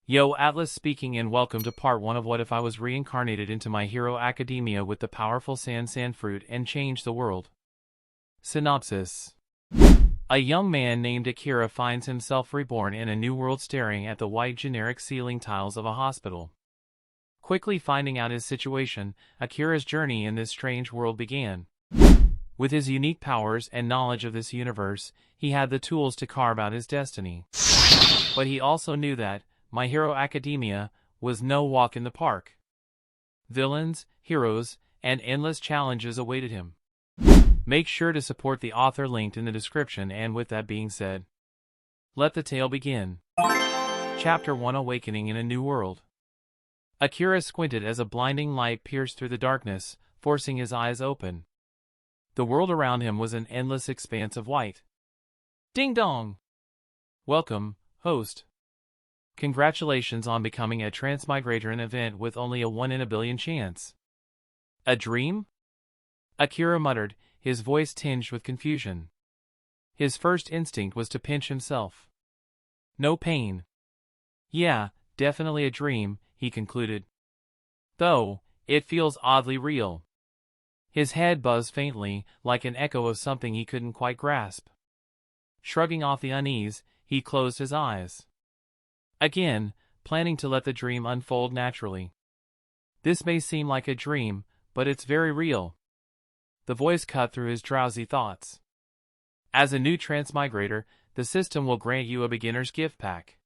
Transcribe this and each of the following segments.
Yo, Atlas speaking, and welcome to part 1 of What If I Was Reincarnated into My Hero Academia with the powerful Sand Fruit and Changed the World. Synopsis. A young man named Akira finds himself reborn in a new world staring at the white generic ceiling tiles of a hospital. Quickly finding out his situation, Akira's journey in this strange world began. With his unique powers and knowledge of this universe, he had the tools to carve out his destiny. But he also knew that My Hero Academia was no walk in the park. Villains, heroes, and endless challenges awaited him. Make sure to support the author linked in the description, and with that being said, let the tale begin. Chapter 1: Awakening in a New World. Akira squinted as a blinding light pierced through the darkness, forcing his eyes open. The world around him was an endless expanse of white. Ding dong! Welcome, host. Congratulations on becoming a transmigrator, an event with only a 1 in a billion chance. A dream? Akira muttered, his voice tinged with confusion. His first instinct was to pinch himself. No pain. Yeah, definitely a dream, he concluded. Though, it feels oddly real. His head buzzed faintly, like an echo of something he couldn't quite grasp. Shrugging off the unease, he closed his eyes. Again, planning to let the dream unfold naturally. This may seem like a dream, but it's very real. The voice cut through his drowsy thoughts. As a new transmigrator, the system will grant you a beginner's gift pack.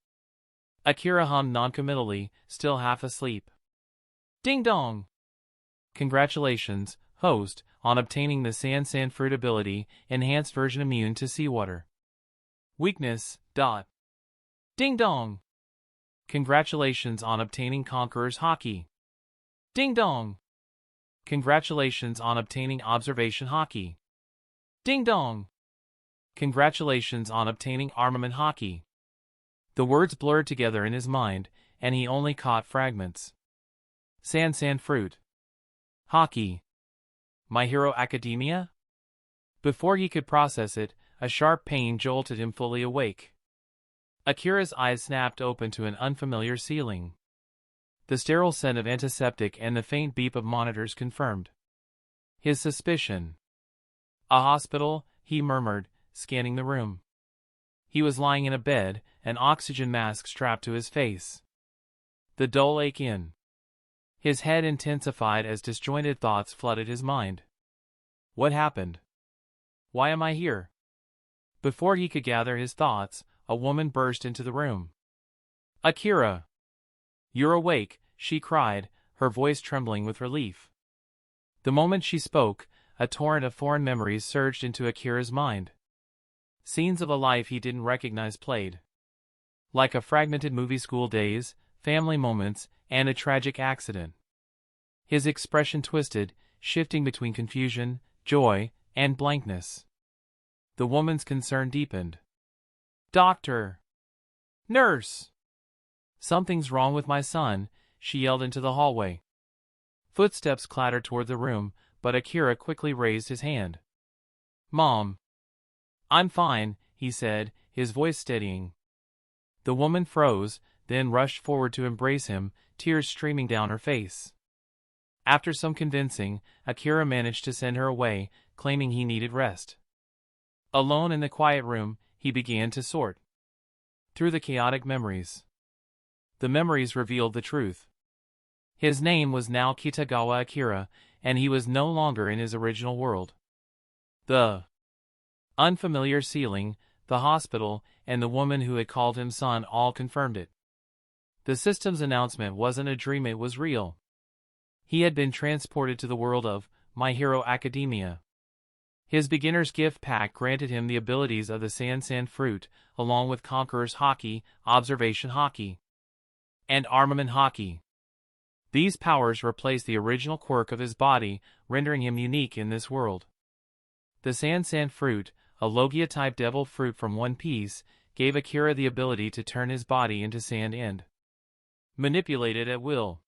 Akira hummed noncommittally, still half asleep. Ding dong! Congratulations, host, on obtaining the Sand Fruit ability, enhanced version immune to seawater. Weakness, ... Ding dong! Congratulations on obtaining Conqueror's Haki. Ding dong! Congratulations on obtaining Observation Haki. Ding dong! Congratulations on obtaining Armament Haki. The words blurred together in his mind, and he only caught fragments. Sand Fruit. Haki. My Hero Academia? Before he could process it, a sharp pain jolted him fully awake. Akira's eyes snapped open to an unfamiliar ceiling. The sterile scent of antiseptic and the faint beep of monitors confirmed his suspicion. A hospital, he murmured, scanning the room. He was lying in a bed, an oxygen mask strapped to his face. The dull ache in his head intensified as disjointed thoughts flooded his mind. What happened? Why am I here? Before he could gather his thoughts, a woman burst into the room. Akira! You're awake, she cried, her voice trembling with relief. The moment she spoke, a torrent of foreign memories surged into Akira's mind. Scenes of a life he didn't recognize played. Like a fragmented movie, school days, family moments, and a tragic accident. His expression twisted, shifting between confusion, joy, and blankness. The woman's concern deepened. Doctor! Nurse! Something's wrong with my son, she yelled into the hallway. Footsteps clattered toward the room, but Akira quickly raised his hand. Mom. I'm fine, he said, his voice steadying. The woman froze, then rushed forward to embrace him, tears streaming down her face. After some convincing, Akira managed to send her away, claiming he needed rest. Alone in the quiet room, he began to sort through the chaotic memories. The memories revealed the truth. His name was now Kitagawa Akira, and he was no longer in his original world. The unfamiliar ceiling, the hospital, and the woman who had called him son all confirmed it. The system's announcement wasn't a dream, it was real. He had been transported to the world of My Hero Academia. His beginner's gift pack granted him the abilities of the Sand Fruit, along with Conqueror's Haki, Observation Haki, and Armament Haki. These powers replaced the original quirk of his body, rendering him unique in this world. The Sand Fruit, a Logia-type devil fruit from One Piece, gave Akira the ability to turn his body into sand and manipulate it at will.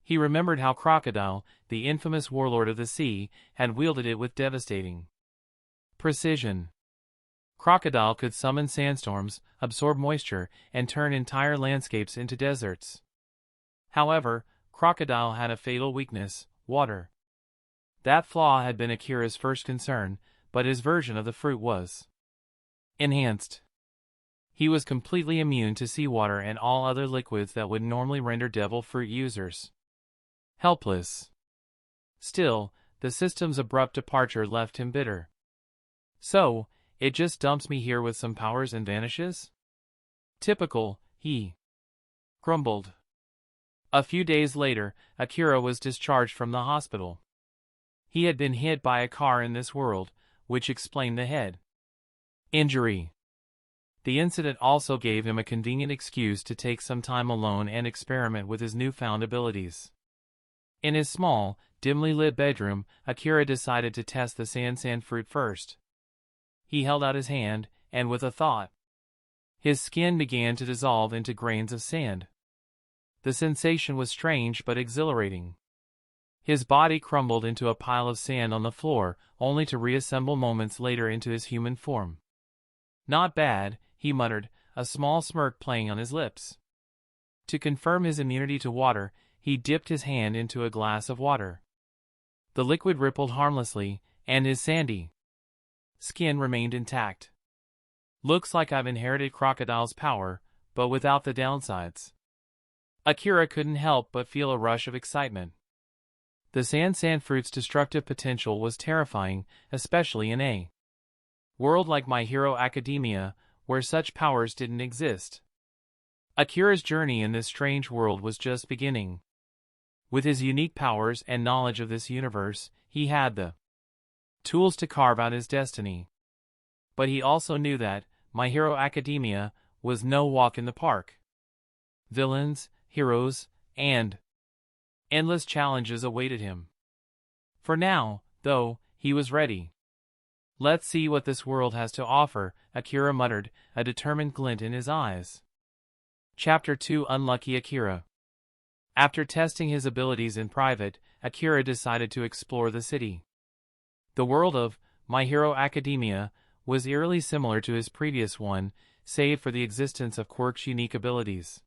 He remembered how Crocodile, the infamous warlord of the sea, had wielded it with devastating precision. Crocodile could summon sandstorms, absorb moisture, and turn entire landscapes into deserts. However, Crocodile had a fatal weakness: water. That flaw had been Akira's first concern, but his version of the fruit was enhanced. He was completely immune to seawater and all other liquids that would normally render devil fruit users helpless. Still, the system's abrupt departure left him bitter. So, it just dumps me here with some powers and vanishes? Typical, he grumbled. A few days later, Akira was discharged from the hospital. He had been hit by a car in this world, which explained the head injury. The incident also gave him a convenient excuse to take some time alone and experiment with his newfound abilities. In his small, dimly lit bedroom, Akira decided to test the sand fruit first. He held out his hand, and with a thought, his skin began to dissolve into grains of sand. The sensation was strange but exhilarating. His body crumbled into a pile of sand on the floor, only to reassemble moments later into his human form. "Not bad," he muttered, a small smirk playing on his lips. To confirm his immunity to water, he dipped his hand into a glass of water. The liquid rippled harmlessly, and his sandy skin remained intact. "Looks like I've inherited Crocodile's power, but without the downsides." Akira couldn't help but feel a rush of excitement. The sand fruit's destructive potential was terrifying, especially in a world like My Hero Academia, where such powers didn't exist. Akira's journey in this strange world was just beginning. With his unique powers and knowledge of this universe, he had the tools to carve out his destiny. But he also knew that My Hero Academia was no walk in the park. Villains, heroes, and endless challenges awaited him. For now, though, he was ready. "Let's see what this world has to offer," Akira muttered, a determined glint in his eyes. Chapter 2: Unlucky Akira. After testing his abilities in private, Akira decided to explore the city. The world of My Hero Academia was eerily similar to his previous one, save for the existence of Quirk's unique abilities.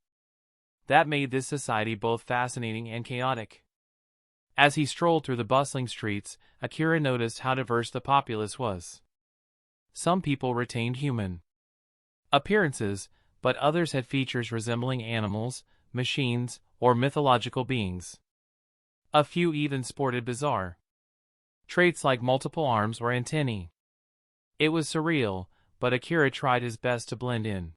That made this society both fascinating and chaotic. As he strolled through the bustling streets, Akira noticed how diverse the populace was. Some people retained human appearances, but others had features resembling animals, machines, or mythological beings. A few even sported bizarre traits like multiple arms or antennae. It was surreal, but Akira tried his best to blend in.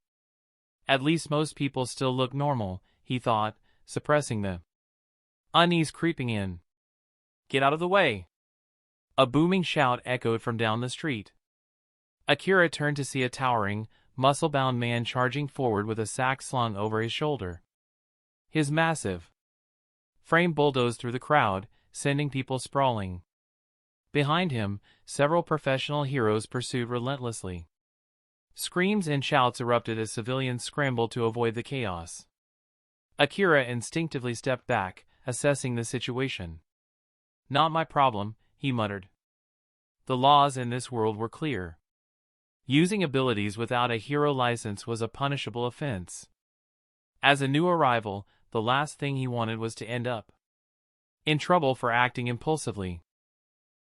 At least most people still look normal, he thought, suppressing the unease creeping in. "Get out of the way!" A booming shout echoed from down the street. Akira turned to see a towering, muscle-bound man charging forward with a sack slung over his shoulder. His massive frame bulldozed through the crowd, sending people sprawling. Behind him, several professional heroes pursued relentlessly. Screams and shouts erupted as civilians scrambled to avoid the chaos. Akira instinctively stepped back, assessing the situation. "Not my problem," he muttered. The laws in this world were clear. Using abilities without a hero license was a punishable offense. As a new arrival, the last thing he wanted was to end up in trouble for acting impulsively.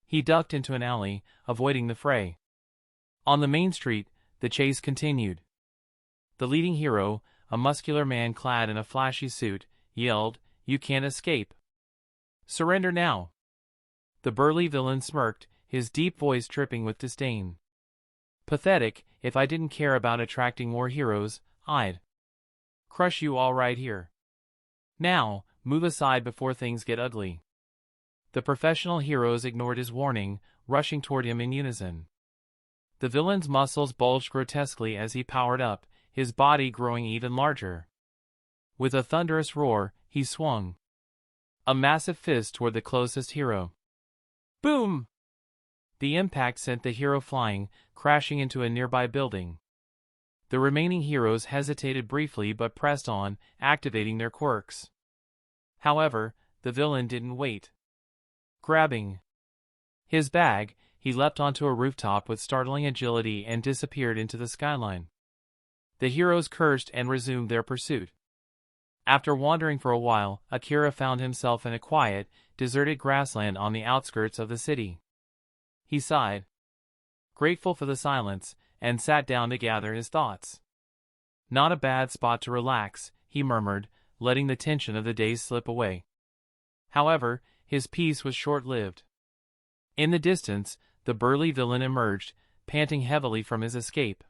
He ducked into an alley, avoiding the fray. On the main street, the chase continued. The leading hero, a muscular man clad in a flashy suit, yelled, "You can't escape. Surrender now." The burly villain smirked, his deep voice dripping with disdain. "Pathetic. If I didn't care about attracting more heroes, I'd crush you all right here. Now, move aside before things get ugly." The professional heroes ignored his warning, rushing toward him in unison. The villain's muscles bulged grotesquely as he powered up, his body growing even larger. With a thunderous roar, he swung a massive fist toward the closest hero. Boom! The impact sent the hero flying, crashing into a nearby building. The remaining heroes hesitated briefly but pressed on, activating their quirks. However, the villain didn't wait. Grabbing his bag, he leapt onto a rooftop with startling agility and disappeared into the skyline. The heroes cursed and resumed their pursuit. After wandering for a while, Akira found himself in a quiet, deserted grassland on the outskirts of the city. He sighed, grateful for the silence, and sat down to gather his thoughts. Not a bad spot to relax, he murmured, letting the tension of the day slip away. However, his peace was short-lived. In the distance, the burly villain emerged, panting heavily from his escape.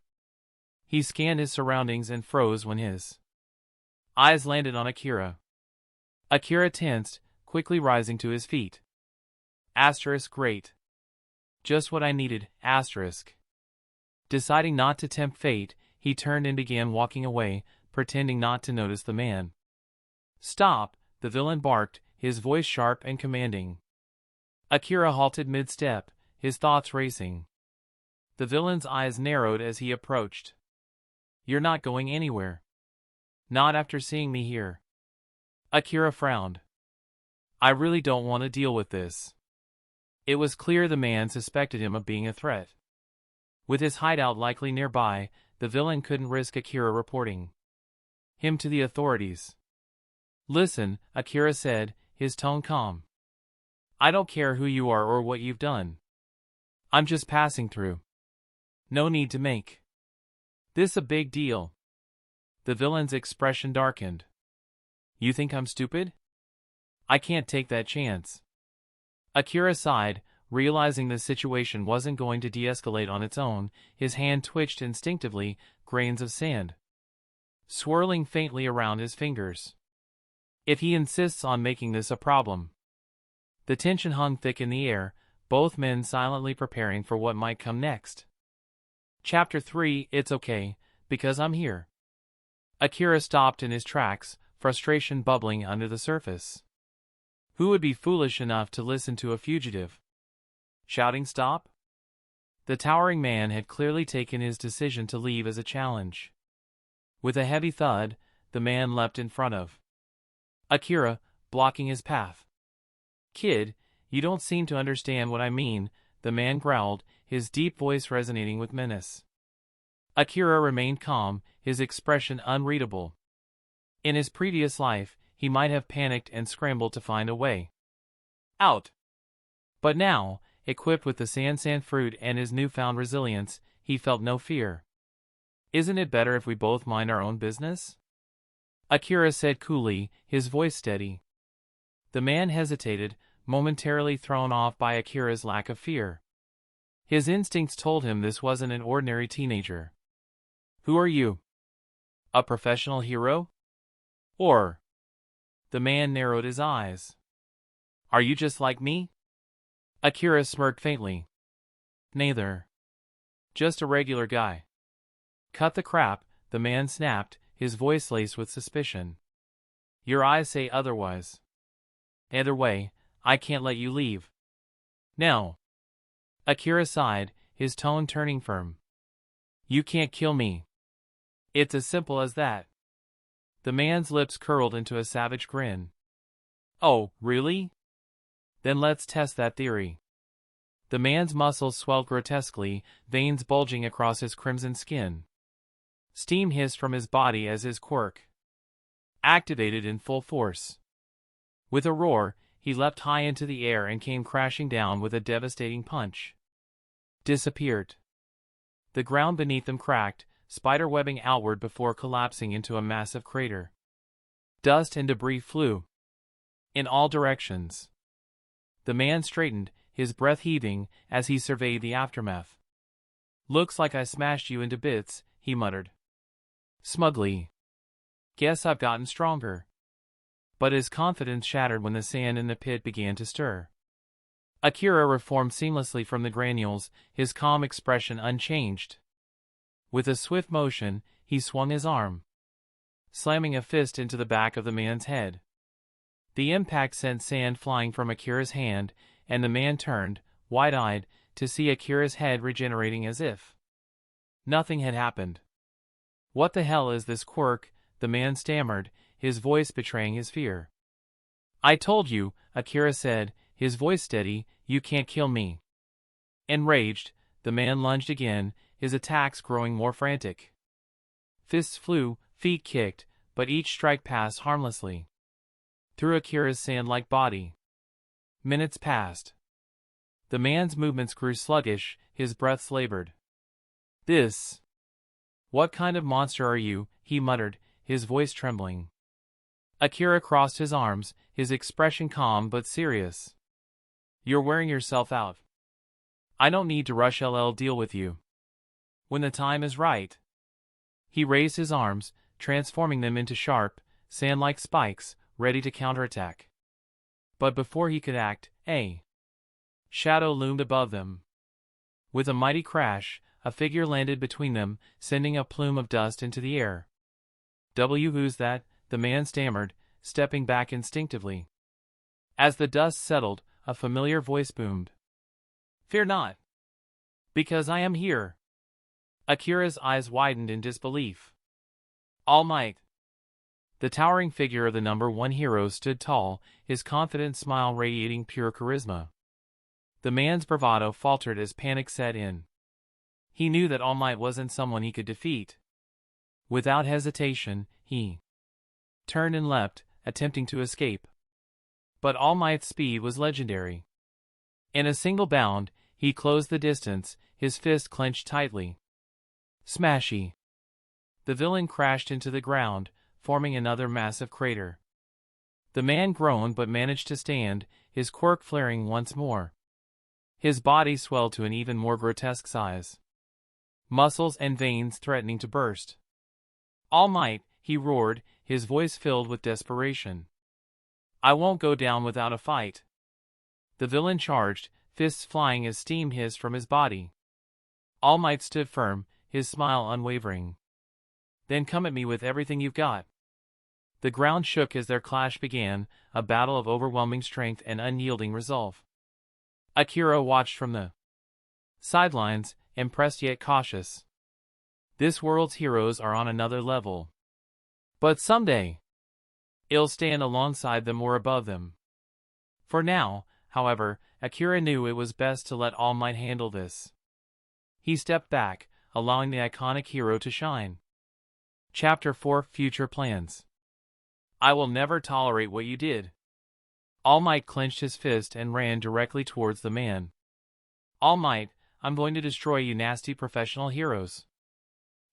He scanned his surroundings and froze when his eyes landed on Akira. Akira tensed, quickly rising to his feet. Great. Just what I needed, Deciding not to tempt fate, he turned and began walking away, pretending not to notice the man. Stop, the villain barked, his voice sharp and commanding. Akira halted mid-step, his thoughts racing. The villain's eyes narrowed as he approached. You're not going anywhere. Not after seeing me here. Akira frowned. I really don't want to deal with this. It was clear the man suspected him of being a threat. With his hideout likely nearby, the villain couldn't risk Akira reporting him to the authorities. Listen, Akira said, his tone calm. I don't care who you are or what you've done. I'm just passing through. No need to make this a big deal. The villain's expression darkened. You think I'm stupid? I can't take that chance. Akira sighed, realizing the situation wasn't going to de-escalate on its own. His hand twitched instinctively, grains of sand swirling faintly around his fingers. If he insists on making this a problem. The tension hung thick in the air, both men silently preparing for what might come next. Chapter 3, It's okay, because I'm here. Akira stopped in his tracks, frustration bubbling under the surface. Who would be foolish enough to listen to a fugitive shouting stop? The towering man had clearly taken his decision to leave as a challenge. With a heavy thud, the man leapt in front of Akira, blocking his path. Kid, you don't seem to understand what I mean, the man growled, his deep voice resonating with menace. Akira remained calm, his expression unreadable. In his previous life, he might have panicked and scrambled to find a way out. But now, equipped with the San fruit and his newfound resilience, he felt no fear. Isn't it better if we both mind our own business? Akira said coolly, his voice steady. The man hesitated, momentarily thrown off by Akira's lack of fear. His instincts told him this wasn't an ordinary teenager. Who are you? A professional hero? Or? The man narrowed his eyes. Are you just like me? Akira smirked faintly. Neither. Just a regular guy. Cut the crap, the man snapped, his voice laced with suspicion. Your eyes say otherwise. Either way, I can't let you leave. No. Akira sighed, his tone turning firm. You can't kill me. It's as simple as that. The man's lips curled into a savage grin. Oh, really? Then let's test that theory. The man's muscles swelled grotesquely, veins bulging across his crimson skin. Steam hissed from his body as his quirk activated in full force. With a roar, he leapt high into the air and came crashing down with a devastating punch. Disappeared. The ground beneath them cracked, spider-webbing outward before collapsing into a massive crater. Dust and debris flew in all directions. The man straightened, his breath heaving, as he surveyed the aftermath. Looks like I smashed you into bits, he muttered smugly. Guess I've gotten stronger. But his confidence shattered when the sand in the pit began to stir. Akira reformed seamlessly from the granules, his calm expression unchanged. With a swift motion, he swung his arm, slamming a fist into the back of the man's head. The impact sent sand flying from Akira's hand, and the man turned, wide-eyed, to see Akira's head regenerating as if nothing had happened. What the hell is this quirk? The man stammered, his voice betraying his fear. I told you, Akira said, his voice steady, you can't kill me. Enraged, the man lunged again, his attacks growing more frantic. Fists flew, feet kicked, but each strike passed harmlessly through Akira's sand-like body. Minutes passed. The man's movements grew sluggish, his breath labored. "This. What kind of monster are you?" he muttered, his voice trembling. Akira crossed his arms, his expression calm but serious. "You're wearing yourself out. I don't need to rush deal with you. When the time is right." He raised his arms, transforming them into sharp, sand-like spikes, ready to counterattack. But before he could act, a shadow loomed above them. With a mighty crash, a figure landed between them, sending a plume of dust into the air. "Who's that?" the man stammered, stepping back instinctively. As the dust settled, a familiar voice boomed. "Fear not. Because I am here." Akira's eyes widened in disbelief. All Might. The towering figure of the number one hero stood tall, his confident smile radiating pure charisma. The man's bravado faltered as panic set in. He knew that All Might wasn't someone he could defeat. Without hesitation, he turned and leapt, attempting to escape. But All Might's speed was legendary. In a single bound, he closed the distance, his fist clenched tightly. Smashy. The villain crashed into the ground, forming another massive crater. The man groaned but managed to stand, his quirk flaring once more. His body swelled to an even more grotesque size, muscles and veins threatening to burst. "All Might," he roared, his voice filled with desperation. "I won't go down without a fight." The villain charged, fists flying as steam hissed from his body. All Might stood firm, his smile unwavering. "Then come at me with everything you've got." The ground shook as their clash began, a battle of overwhelming strength and unyielding resolve. Akira watched from the sidelines, impressed yet cautious. This world's heroes are on another level. But someday, he'll stand alongside them or above them. For now, however, Akira knew it was best to let All Might handle this. He stepped back, allowing the iconic hero to shine. Chapter 4: Future Plans. "I will never tolerate what you did." All Might clenched his fist and ran directly towards the man. "All Might, I'm going to destroy you nasty professional heroes."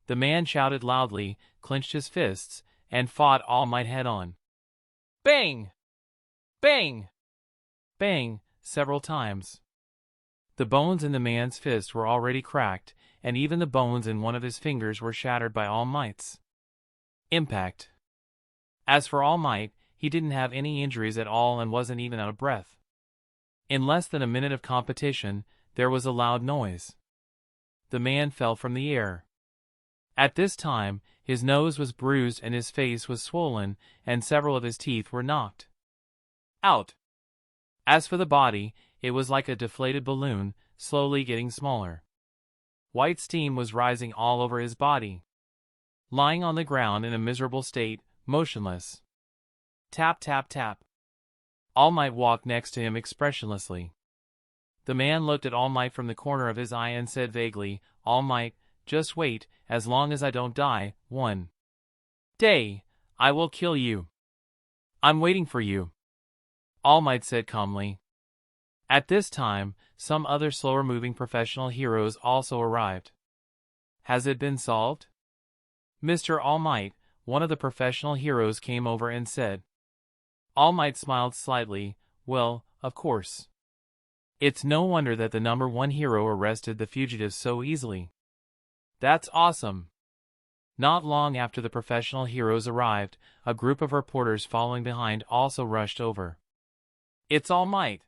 The man shouted loudly, clenched his fists, and fought All Might head-on. Bang! Bang! Bang! Several times. The bones in the man's fist were already cracked, and even the bones in one of his fingers were shattered by All Might's impact. As for All Might, he didn't have any injuries at all and wasn't even out of breath. In less than a minute of competition, there was a loud noise. The man fell from the air. At this time, his nose was bruised and his face was swollen, and several of his teeth were knocked out. As for the body, it was like a deflated balloon, slowly getting smaller. White steam was rising all over his body. Lying on the ground in a miserable state, motionless. Tap, tap, tap. All Might walked next to him expressionlessly. The man looked at All Might from the corner of his eye and said vaguely, "All Might, just wait, as long as I don't die, one day, I will kill you. I'm waiting for you." All Might said calmly. At this time, some other slower-moving professional heroes also arrived. "Has it been solved?" Mr. All Might, one of the professional heroes, came over and said. All Might smiled slightly. "Well, of course. It's no wonder that the number one hero arrested the fugitives so easily." "That's awesome." Not long after the professional heroes arrived, a group of reporters following behind also rushed over. "It's All Might."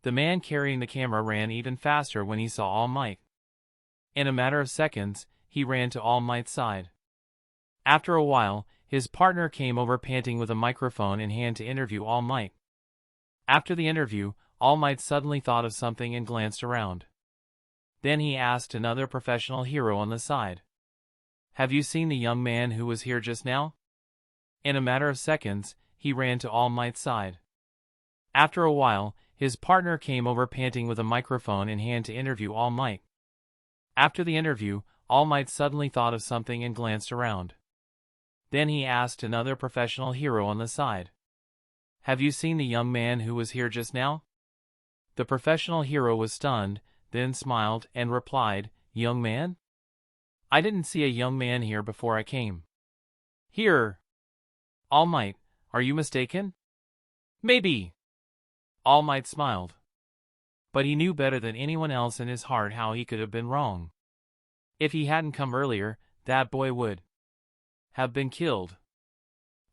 The man carrying the camera ran even faster when he saw All Might. In a matter of seconds, he ran to All Might's side. After a while, his partner came over panting with a microphone in hand to interview All Might. After the interview, All Might suddenly thought of something and glanced around. Then he asked another professional hero on the side. "Have you seen the young man who was here just now?" In a matter of seconds, he ran to All Might's side. After a while, his partner came over panting with a microphone in hand to interview All Might. After the interview, All Might suddenly thought of something and glanced around. Then he asked another professional hero on the side. "Have you seen the young man who was here just now?" The professional hero was stunned, then smiled and replied, "Young man? I didn't see a young man here before I came." "Here." "All Might, are you mistaken?" "Maybe." All Might smiled. But he knew better than anyone else in his heart how he could have been wrong. If he hadn't come earlier, that boy would have been killed.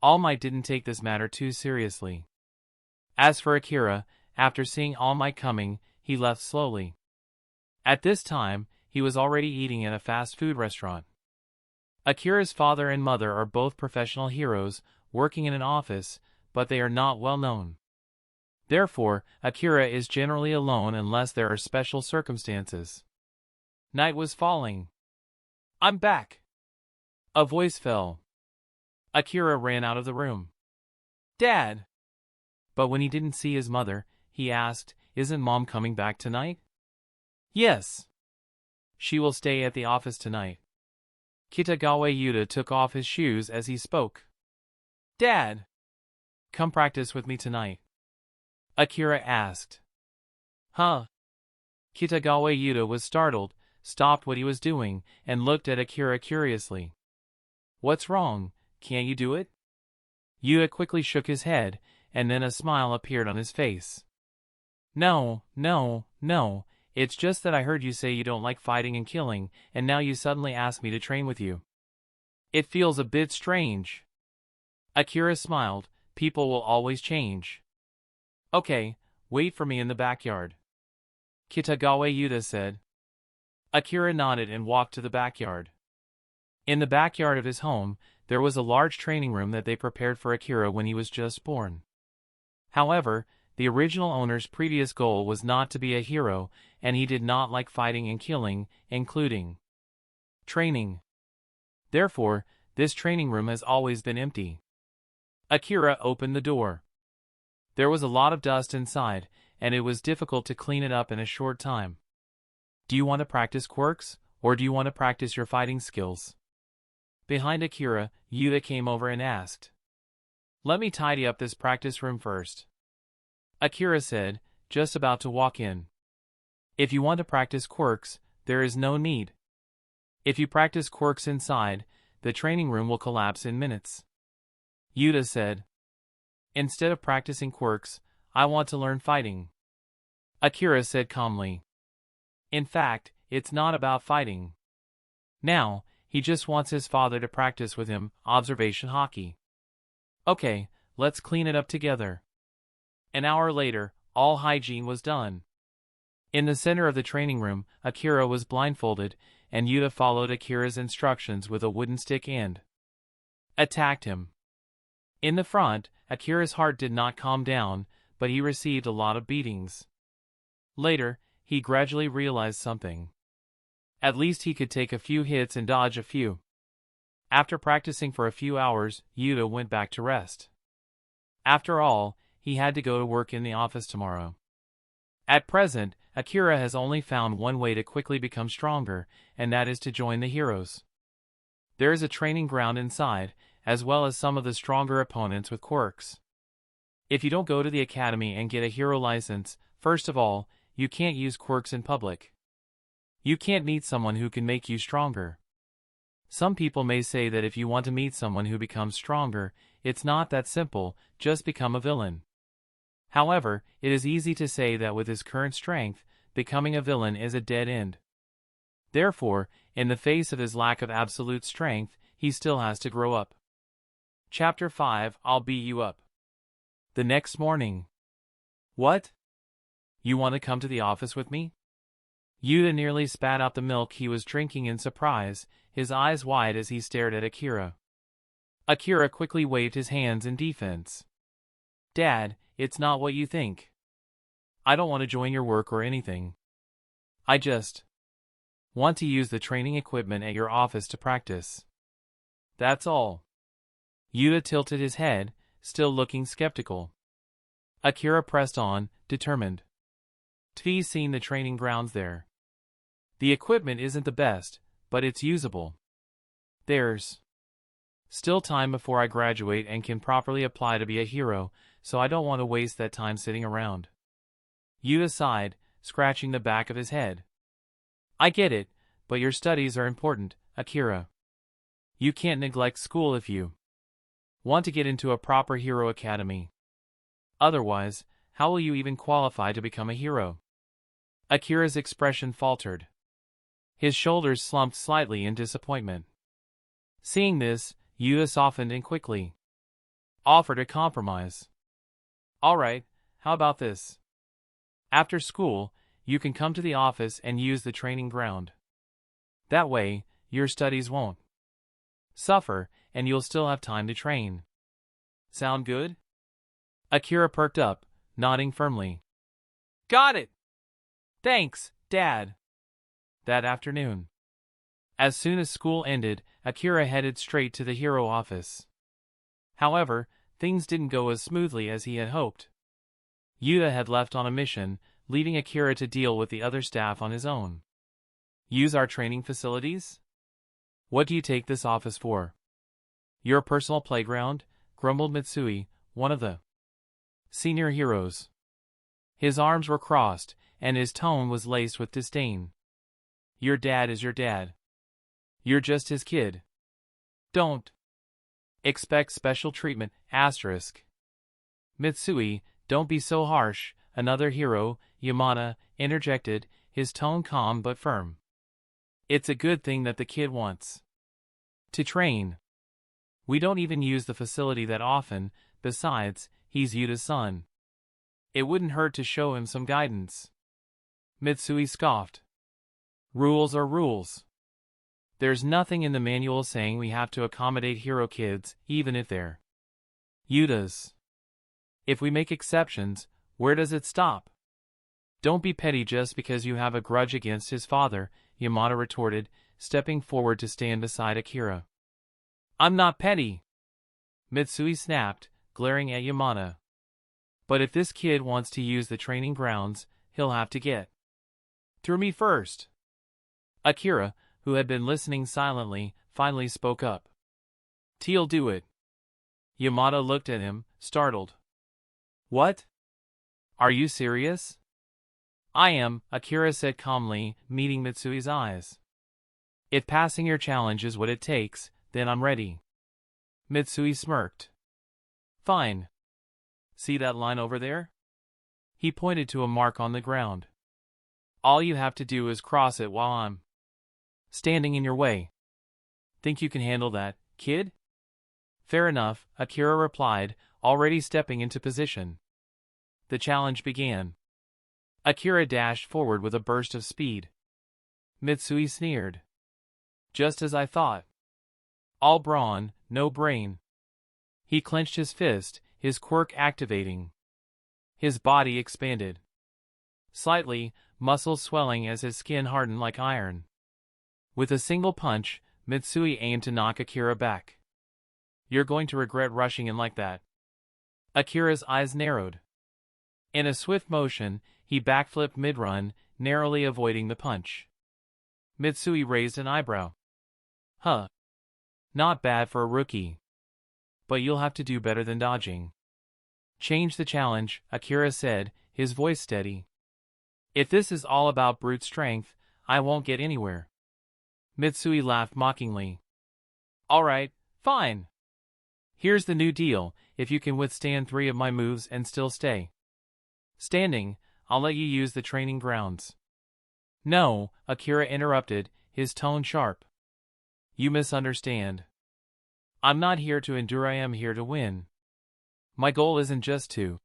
All Might didn't take this matter too seriously. As for Akira, after seeing All Might coming, he left slowly. At this time, he was already eating at a fast food restaurant. Akira's father and mother are both professional heroes, working in an office, but they are not well known. Therefore, Akira is generally alone unless there are special circumstances. Night was falling. "I'm back!" A voice fell. Akira ran out of the room. "Dad!" But when he didn't see his mother, he asked, "Isn't Mom coming back tonight?" "Yes. She will stay at the office tonight." Kitagawa Yuta took off his shoes as he spoke. "Dad! Come practice with me tonight," Akira asked. "Huh?" Kitagawa Yuta was startled, stopped what he was doing, and looked at Akira curiously. "What's wrong? Can't you do it?" Yuta quickly shook his head, and then a smile appeared on his face. No, it's just that I heard you say you don't like fighting and killing, and now you suddenly ask me to train with you. It feels a bit strange." Akira smiled. "People will always change." "Okay, wait for me in the backyard," Kitagawa Yuta said. Akira nodded and walked to the backyard. In the backyard of his home, there was a large training room that they prepared for Akira when he was just born. However, the original owner's previous goal was not to be a hero, and he did not like fighting and killing, including training. Therefore, this training room has always been empty. Akira opened the door. There was a lot of dust inside, and it was difficult to clean it up in a short time. "Do you want to practice quirks, or do you want to practice your fighting skills?" Behind Akira, Yuta came over and asked. "Let me tidy up this practice room first," Akira said, just about to walk in. "If you want to practice quirks, there is no need. If you practice quirks inside, the training room will collapse in minutes," Yuta said. "Instead of practicing quirks, I want to learn fighting," Akira said calmly. In fact, it's not about fighting. Now, he just wants his father to practice with him observation hockey. "Okay, let's clean it up together." An hour later, all hygiene was done. In the center of the training room, Akira was blindfolded, and Yuta followed Akira's instructions with a wooden stick and attacked him. In the front, Akira's heart did not calm down, but he received a lot of beatings. Later, he gradually realized something. At least he could take a few hits and dodge a few. After practicing for a few hours, Yuta went back to rest. After all, he had to go to work in the office tomorrow. At present, Akira has only found one way to quickly become stronger, and that is to join the heroes. There is a training ground inside, as well as some of the stronger opponents with quirks. If you don't go to the academy and get a hero license, first of all, you can't use quirks in public. You can't meet someone who can make you stronger. Some people may say that if you want to meet someone who becomes stronger, it's not that simple, just become a villain. However, it is easy to say that with his current strength, becoming a villain is a dead end. Therefore, in the face of his lack of absolute strength, he still has to grow up. Chapter 5, I'll beat you up. The next morning. What? You want to come to the office with me? Yuta nearly spat out the milk he was drinking in surprise, his eyes wide as he stared at Akira. Akira quickly waved his hands in defense. Dad, it's not what you think. I don't want to join your work or anything. I just want to use the training equipment at your office to practice. That's all. Yuta tilted his head, still looking skeptical. Akira pressed on, determined. T's seen the training grounds there. The equipment isn't the best, but it's usable. There's still time before I graduate and can properly apply to be a hero, so I don't want to waste that time sitting around. Yuta sighed, scratching the back of his head. I get it, but your studies are important, Akira. You can't neglect school if you want to get into a proper hero academy. Otherwise, how will you even qualify to become a hero? Akira's expression faltered. His shoulders slumped slightly in disappointment. Seeing this, Yuta softened and quickly offered a compromise. Alright, how about this? After school, you can come to the office and use the training ground. That way, your studies won't suffer, and you'll still have time to train. Sound good? Akira perked up, nodding firmly. Got it! Thanks, Dad. That afternoon, as soon as school ended, Akira headed straight to the hero office. However, things didn't go as smoothly as he had hoped. Yuta had left on a mission, leaving Akira to deal with the other staff on his own. Use our training facilities? What do you take this office for? Your personal playground? Grumbled Mitsui, one of the senior heroes. His arms were crossed, and his tone was laced with disdain. Your dad is your dad. You're just his kid. Don't expect special treatment, asterisk. Mitsui, don't be so harsh, another hero, Yamada, interjected, his tone calm but firm. It's a good thing that the kid wants to train. We don't even use the facility that often, besides, he's Yuta's son. It wouldn't hurt to show him some guidance. Mitsui scoffed. Rules are rules. There's nothing in the manual saying we have to accommodate hero kids, even if they're Yuta's. If we make exceptions, where does it stop? Don't be petty just because you have a grudge against his father, Yamada retorted, stepping forward to stand beside Akira. I'm not petty, Mitsui snapped, glaring at Yamada. But if this kid wants to use the training grounds, he'll have to get through me first. Akira, who had been listening silently, finally spoke up. T'll do it. Yamada looked at him, startled. What? Are you serious? I am, Akira said calmly, meeting Mitsui's eyes. If passing your challenge is what it takes, then I'm ready. Mitsui smirked. Fine. See that line over there? He pointed to a mark on the ground. All you have to do is cross it while I'm standing in your way. Think you can handle that, kid? Fair enough, Akira replied, already stepping into position. The challenge began. Akira dashed forward with a burst of speed. Mitsui sneered. Just as I thought. All brawn, no brain. He clenched his fist, his quirk activating. His body expanded slightly, muscles swelling as his skin hardened like iron. With a single punch, Mitsui aimed to knock Akira back. You're going to regret rushing in like that. Akira's eyes narrowed. In a swift motion, he backflipped mid-run, narrowly avoiding the punch. Mitsui raised an eyebrow. Huh. Not bad for a rookie. But you'll have to do better than dodging. Change the challenge, Akira said, his voice steady. If this is all about brute strength, I won't get anywhere. Mitsui laughed mockingly. Alright, fine. Here's the new deal, if you can withstand 3 of my moves and still stay standing, I'll let you use the training grounds. No, Akira interrupted, his tone sharp. You misunderstand. I'm not here to endure, I am here to win. My goal isn't just to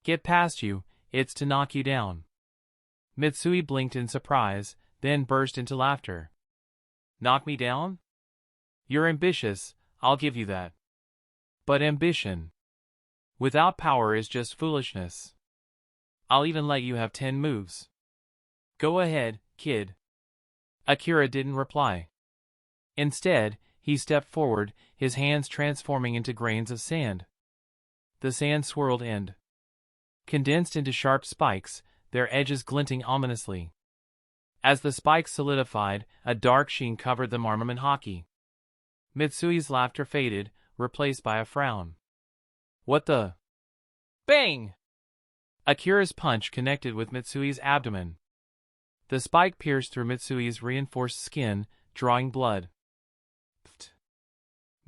get past you, it's to knock you down. Mitsui blinked in surprise, then burst into laughter. Knock me down? You're ambitious, I'll give you that. But ambition without power is just foolishness. I'll even let you have 10 moves. Go ahead, kid. Akira didn't reply. Instead, he stepped forward, his hands transforming into grains of sand. The sand swirled and condensed into sharp spikes, their edges glinting ominously. As the spikes solidified, a dark sheen covered them armament hockey. Mitsui's laughter faded, replaced by a frown. What the? Bang! Akira's punch connected with Mitsui's abdomen. The spike pierced through Mitsui's reinforced skin, drawing blood. Pfft.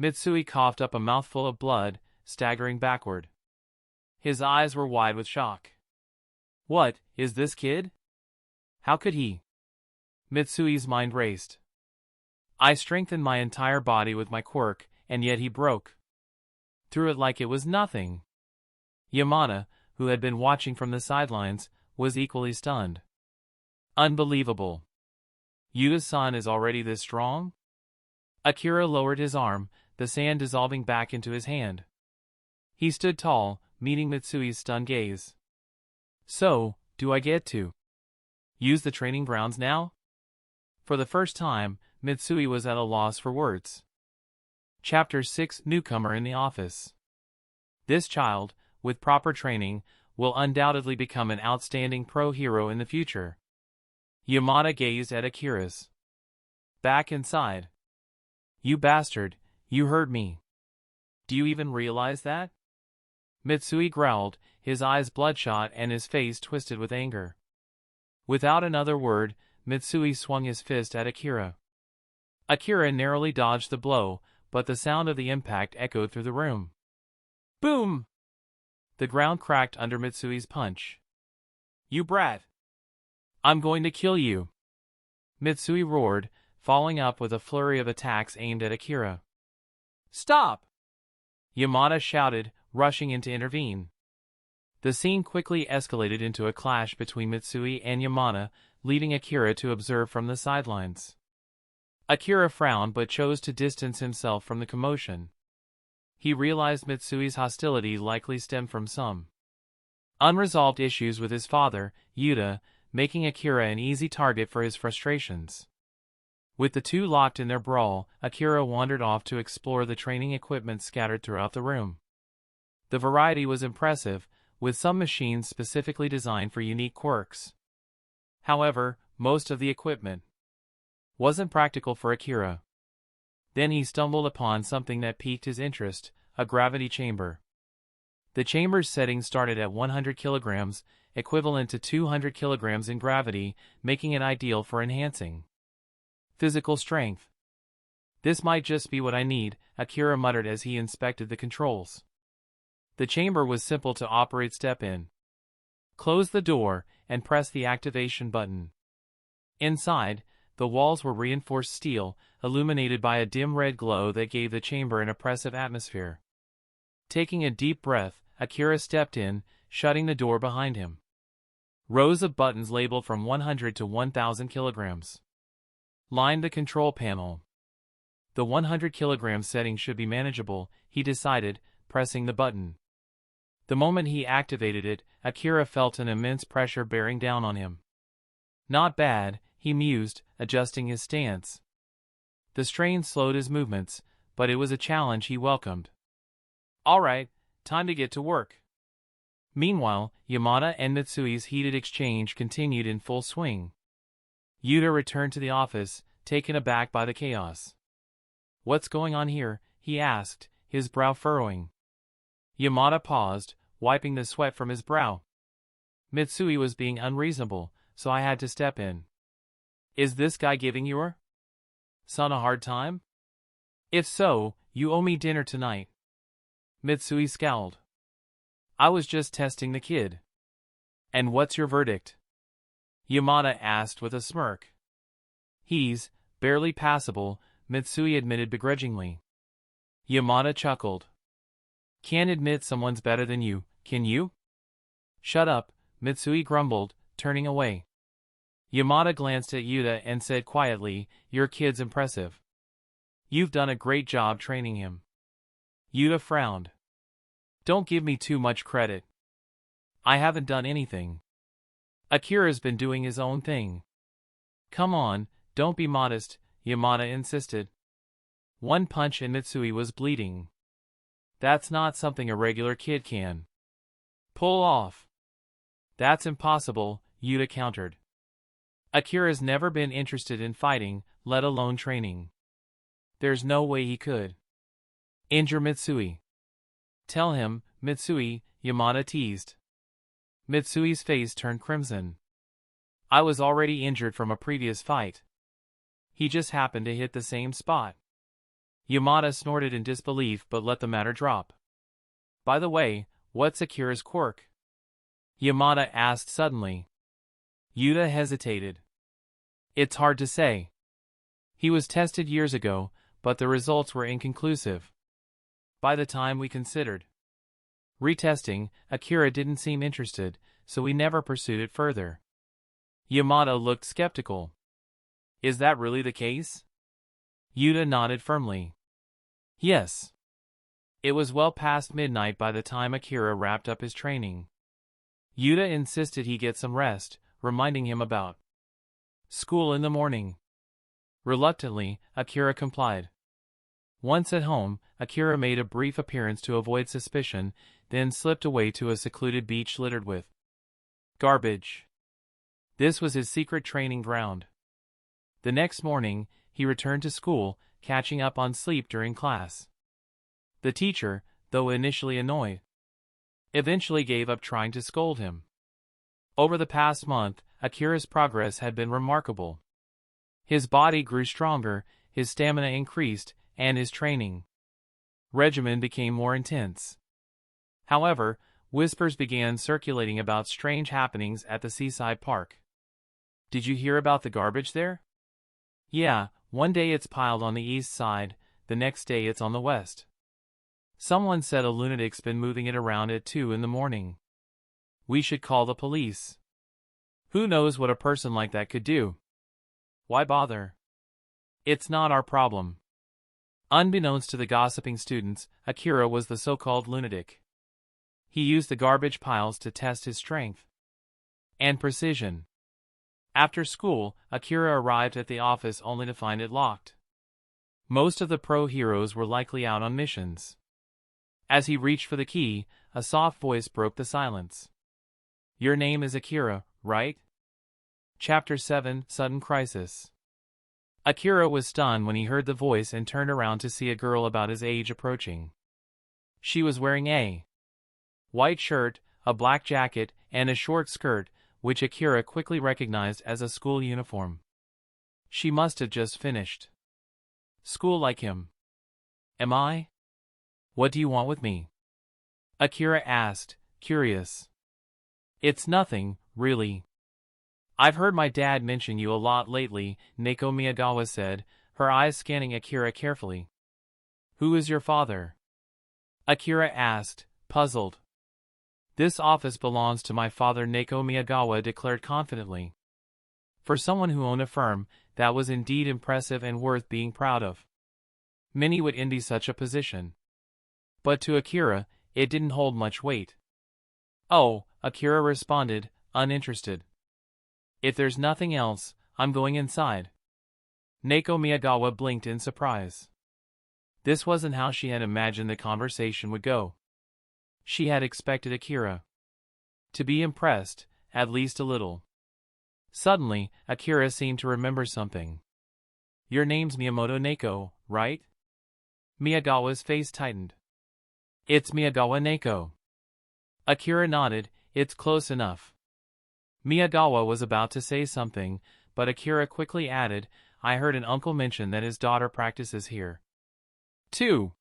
Mitsui coughed up a mouthful of blood, staggering backward. His eyes were wide with shock. What, is this kid? How could he? Mitsui's mind raced. I strengthened my entire body with my quirk, and yet he broke through it like it was nothing. Yamada, who had been watching from the sidelines, was equally stunned. Unbelievable. Yuta-san is already this strong? Akira lowered his arm, the sand dissolving back into his hand. He stood tall, meeting Mitsui's stunned gaze. So, do I get to use the training grounds now? For the first time, Mitsui was at a loss for words. Chapter 6 Newcomer in the Office. This child, with proper training, will undoubtedly become an outstanding pro hero in the future. Yamada gazed at Akira's back inside. You bastard, you heard me. Do you even realize that? Mitsui growled, his eyes bloodshot and his face twisted with anger. Without another word, Mitsui swung his fist at Akira. Akira narrowly dodged the blow, but the sound of the impact echoed through the room. Boom! The ground cracked under Mitsui's punch. You brat! I'm going to kill you! Mitsui roared, following up with a flurry of attacks aimed at Akira. Stop! Yamada shouted, rushing in to intervene. The scene quickly escalated into a clash between Mitsui and Yamada, leaving Akira to observe from the sidelines. Akira frowned but chose to distance himself from the commotion. He realized Mitsui's hostility likely stemmed from some unresolved issues with his father, Yuta, making Akira an easy target for his frustrations. With the two locked in their brawl, Akira wandered off to explore the training equipment scattered throughout the room. The variety was impressive, with some machines specifically designed for unique quirks. However, most of the equipment wasn't practical for Akira. Then he stumbled upon something that piqued his interest, a gravity chamber. The chamber's setting started at 100 kilograms, equivalent to 200 kilograms in gravity, making it ideal for enhancing physical strength. This might just be what I need, Akira muttered as he inspected the controls. The chamber was simple to operate. Step in, close the door, and press the activation button. Inside, the walls were reinforced steel, illuminated by a dim red glow that gave the chamber an oppressive atmosphere. Taking a deep breath, Akira stepped in, shutting the door behind him. Rows of buttons labeled from 100 to 1,000 kilograms lined the control panel. The 100 kilogram setting should be manageable, he decided, pressing the button. The moment he activated it, Akira felt an immense pressure bearing down on him. Not bad, he mused, adjusting his stance. The strain slowed his movements, but it was a challenge he welcomed. All right, time to get to work. Meanwhile, Yamada and Mitsui's heated exchange continued in full swing. Yuta returned to the office, taken aback by the chaos. What's going on here? He asked, his brow furrowing. Yamada paused, wiping the sweat from his brow. Mitsui was being unreasonable, so I had to step in. Is this guy giving your son a hard time? If so, you owe me dinner tonight. Mitsui scowled. I was just testing the kid. And what's your verdict? Yamada asked with a smirk. He's barely passable, Mitsui admitted begrudgingly. Yamada chuckled. Can't admit someone's better than you, can you? Shut up, Mitsui grumbled, turning away. Yamada glanced at Yuta and said quietly, your kid's impressive. You've done a great job training him. Yuta frowned. Don't give me too much credit. I haven't done anything. Akira's been doing his own thing. Come on, don't be modest, Yamada insisted. One punch and Mitsui was bleeding. That's not something a regular kid can pull off. That's impossible, Yuta countered. Akira's never been interested in fighting, let alone training. There's no way he could injure Mitsui. Tell him, Mitsui, Yamada teased. Mitsui's face turned crimson. I was already injured from a previous fight. He just happened to hit the same spot. Yamada snorted in disbelief but let the matter drop. By the way, what's Akira's quirk? Yamada asked suddenly. Yuta hesitated. It's hard to say. He was tested years ago, but the results were inconclusive. By the time we considered retesting, Akira didn't seem interested, so we never pursued it further. Yamada looked skeptical. Is that really the case? Yuta nodded firmly. Yes. It was well past midnight by the time Akira wrapped up his training. Yuta insisted he get some rest, reminding him about school in the morning. Reluctantly, Akira complied. Once at home, Akira made a brief appearance to avoid suspicion, then slipped away to a secluded beach littered with garbage. This was his secret training ground. The next morning, he returned to school, catching up on sleep during class. The teacher, though initially annoyed, eventually gave up trying to scold him. Over the past month, Akira's progress had been remarkable. His body grew stronger, his stamina increased, and his training regimen became more intense. However, whispers began circulating about strange happenings at the seaside park. Did you hear about the garbage there? Yeah, one day it's piled on the east side, the next day it's on the west. Someone said a lunatic's been moving it around at 2 in the morning. We should call the police. Who knows what a person like that could do? Why bother? It's not our problem. Unbeknownst to the gossiping students, Akira was the so-called lunatic. He used the garbage piles to test his strength and precision. After school, Akira arrived at the office only to find it locked. Most of the pro heroes were likely out on missions. As he reached for the key, a soft voice broke the silence. Your name is Akira, right? Chapter 7, Sudden Crisis. Akira was stunned when he heard the voice and turned around to see a girl about his age approaching. She was wearing a white shirt, a black jacket, and a short skirt, which Akira quickly recognized as a school uniform. She must have just finished school like him. Am I? What do you want with me? Akira asked, curious. It's nothing, really. I've heard my dad mention you a lot lately, Neko Miyagawa said, her eyes scanning Akira carefully. Who is your father? Akira asked, puzzled. This office belongs to my father, Neko Miyagawa declared confidently. For someone who owned a firm, that was indeed impressive and worth being proud of. Many would envy such a position. But to Akira, it didn't hold much weight. Oh, Akira responded, uninterested. If there's nothing else, I'm going inside. Neko Miyagawa blinked in surprise. This wasn't how she had imagined the conversation would go. She had expected Akira to be impressed, at least a little. Suddenly, Akira seemed to remember something. Your name's Miyamoto Neko, right? Miyagawa's face tightened. It's Miyagawa Neko. Akira nodded, it's close enough. Miyagawa was about to say something, but Akira quickly added, I heard an uncle mention that his daughter practices here. 2.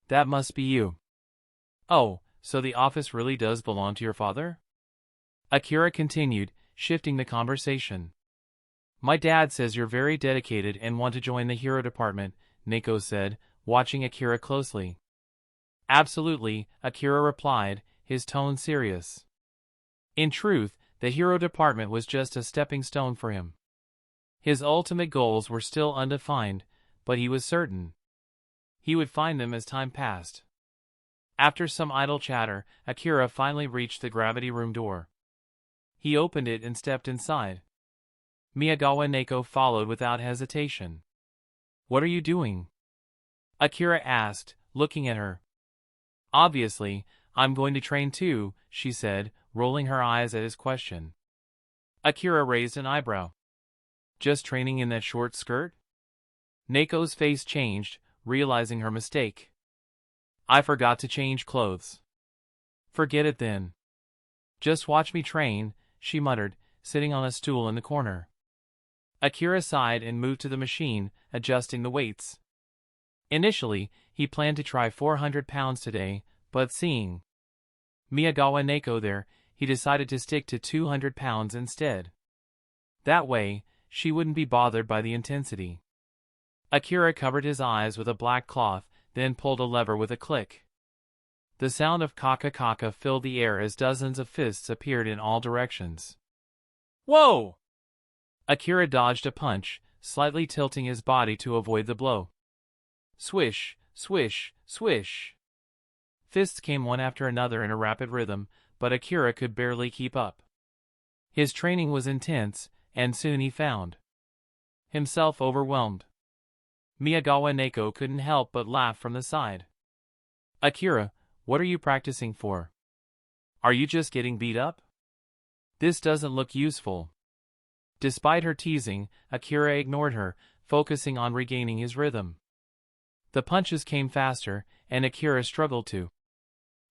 That must be you. Oh, so the office really does belong to your father? Akira continued, shifting the conversation. My dad says you're very dedicated and want to join the hero department, Neko said, watching Akira closely. Absolutely, Akira replied, his tone serious. In truth, the hero department was just a stepping stone for him. His ultimate goals were still undefined, but he was certain he would find them as time passed. After some idle chatter, Akira finally reached the gravity room door. He opened it and stepped inside. Miyagawa Neko followed without hesitation. What are you doing? Akira asked, looking at her. Obviously, I'm going to train too, she said, rolling her eyes at his question. Akira raised an eyebrow. Just training in that short skirt? Neko's face changed, realizing her mistake. I forgot to change clothes. Forget it then. Just watch me train, she muttered, sitting on a stool in the corner. Akira sighed and moved to the machine, adjusting the weights. Initially, he planned to try 400 pounds today, but seeing Miyagawa Neko there, he decided to stick to 200 pounds instead. That way, she wouldn't be bothered by the intensity. Akira covered his eyes with a black cloth, then pulled a lever with a click. The sound of kaka-kaka filled the air as dozens of fists appeared in all directions. Whoa! Akira dodged a punch, slightly tilting his body to avoid the blow. Swish, swish, swish. Fists came one after another in a rapid rhythm, but Akira could barely keep up. His training was intense, and soon he found himself overwhelmed. Miyagawa Neko couldn't help but laugh from the side. Akira, what are you practicing for? Are you just getting beat up? This doesn't look useful. Despite her teasing, Akira ignored her, focusing on regaining his rhythm. The punches came faster, and Akira struggled to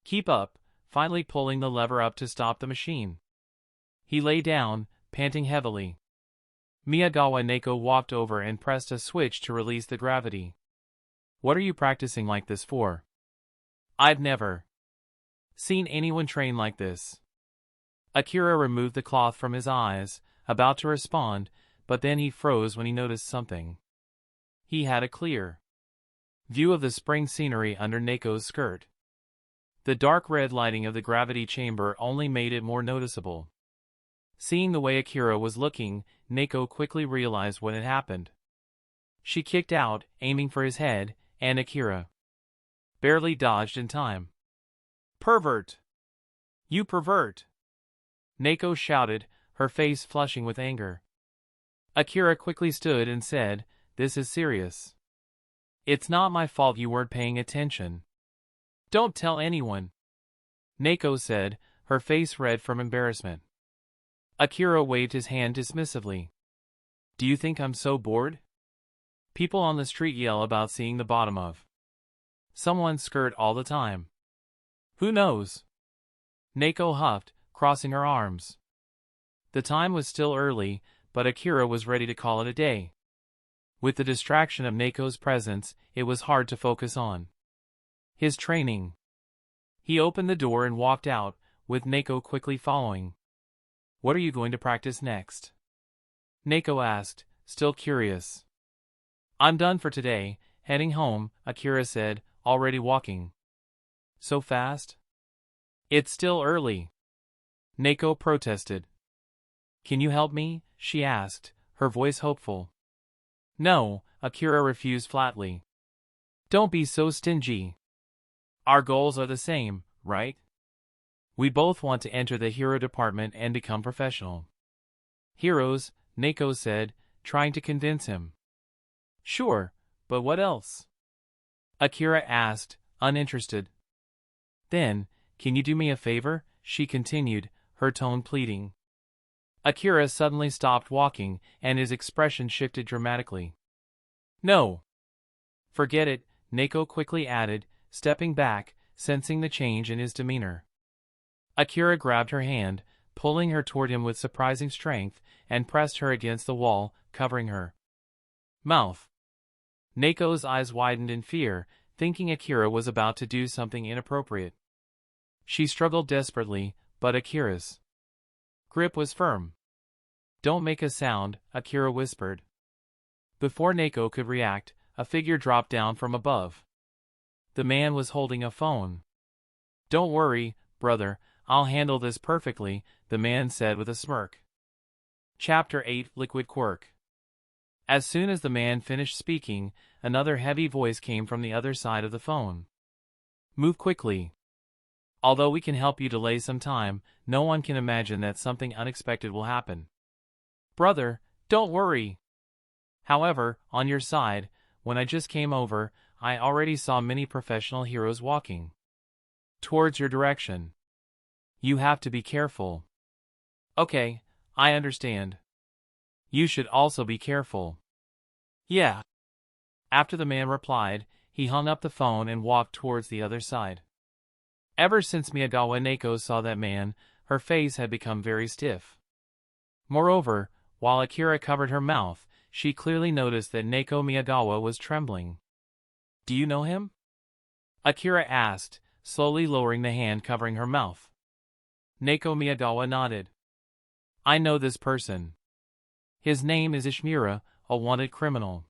keep up, finally pulling the lever up to stop the machine. He lay down, panting heavily. Miyagawa Neko walked over and pressed a switch to release the gravity. What are you practicing like this for? I've never seen anyone train like this. Akira removed the cloth from his eyes, about to respond, but then he froze when he noticed something. He had a clear view of the spring scenery under Neko's skirt. The dark red lighting of the gravity chamber only made it more noticeable. Seeing the way Akira was looking, Neko quickly realized what had happened. She kicked out, aiming for his head, and Akira barely dodged in time. Pervert! You pervert! Neko shouted, her face flushing with anger. Akira quickly stood and said, "This is serious. It's not my fault you weren't paying attention. Don't tell anyone," Neko said, her face red from embarrassment. Akira waved his hand dismissively. Do you think I'm so bored? People on the street yell about seeing the bottom of someone's skirt all the time. Who knows? Neko huffed, crossing her arms. The time was still early, but Akira was ready to call it a day. With the distraction of Neko's presence, it was hard to focus on his training. He opened the door and walked out, with Neko quickly following. What are you going to practice next? Neko asked, still curious. I'm done for today, heading home, Akira said, already walking. So fast? It's still early. Neko protested. Can you help me? She asked, her voice hopeful. No, Akira refused flatly. Don't be so stingy. Our goals are the same, right? We both want to enter the hero department and become professional heroes, Neko said, trying to convince him. Sure, but what else? Akira asked, uninterested. Then, can you do me a favor? She continued, her tone pleading. Akira suddenly stopped walking, and his expression shifted dramatically. No. Forget it, Neko quickly added, stepping back, sensing the change in his demeanor. Akira grabbed her hand, pulling her toward him with surprising strength, and pressed her against the wall, covering her mouth. Neko's eyes widened in fear, thinking Akira was about to do something inappropriate. She struggled desperately, but Akira's grip was firm. Don't make a sound, Akira whispered. Before Neko could react, a figure dropped down from above. The man was holding a phone. Don't worry, brother, I'll handle this perfectly, the man said with a smirk. Chapter 8 Liquid Quirk. As soon as the man finished speaking, another heavy voice came from the other side of the phone. Move quickly. Although we can help you delay some time, no one can imagine that something unexpected will happen. Brother, don't worry. However, on your side, when I just came over, I already saw many professional heroes walking towards your direction. You have to be careful. Okay, I understand. You should also be careful. Yeah. After the man replied, he hung up the phone and walked towards the other side. Ever since Miyagawa Neko saw that man, her face had become very stiff. Moreover, while Akira covered her mouth, she clearly noticed that Neko Miyagawa was trembling. Do you know him? Akira asked, slowly lowering the hand covering her mouth. Neko Miyagawa nodded. I know this person. His name is Ishimura, a wanted criminal.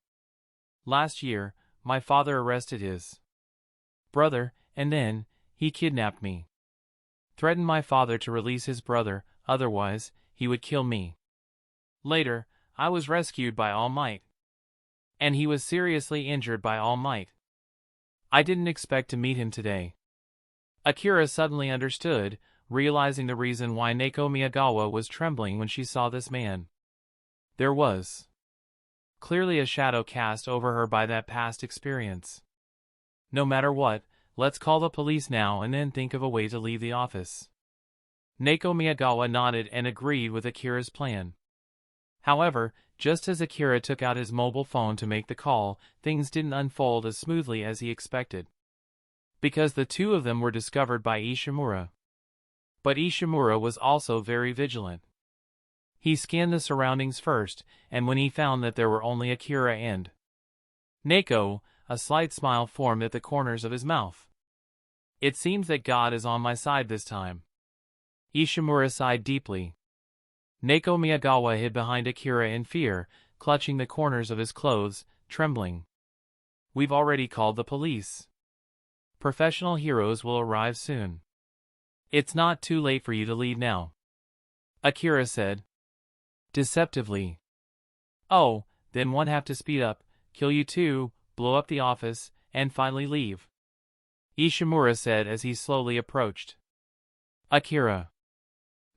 Last year, my father arrested his brother, and then, he kidnapped me. Threatened my father to release his brother, otherwise, he would kill me. Later, I was rescued by All Might. And he was seriously injured by All Might. I didn't expect to meet him today. Akira suddenly understood, realizing the reason why Neko Miyagawa was trembling when she saw this man. There was clearly a shadow cast over her by that past experience. No matter what, let's call the police now and then think of a way to leave the office. Neko Miyagawa nodded and agreed with Akira's plan. However, just as Akira took out his mobile phone to make the call, things didn't unfold as smoothly as he expected. Because the two of them were discovered by Ishimura. But Ishimura was also very vigilant. He scanned the surroundings first, and when he found that there were only Akira and Neko, a slight smile formed at the corners of his mouth. It seems that God is on my side this time. Ishimura sighed deeply. Neko Miyagawa hid behind Akira in fear, clutching the corners of his clothes, trembling. We've already called the police. Professional heroes will arrive soon. It's not too late for you to leave now. Akira said. Deceptively. Oh, then one have to speed up, kill you too, blow up the office, and finally leave. Ishimura said as he slowly approached. Akira.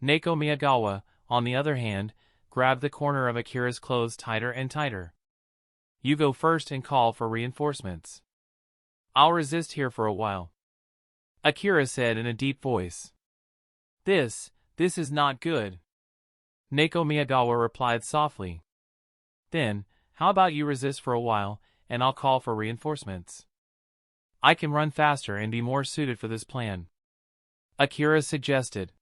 Neko Miyagawa, on the other hand, grabbed the corner of Akira's clothes tighter and tighter. You go first and call for reinforcements. I'll resist here for a while. Akira said in a deep voice. This is not good. Neko Miyagawa replied softly. Then, how about you resist for a while, and I'll call for reinforcements. I can run faster and be more suited for this plan. Akira suggested.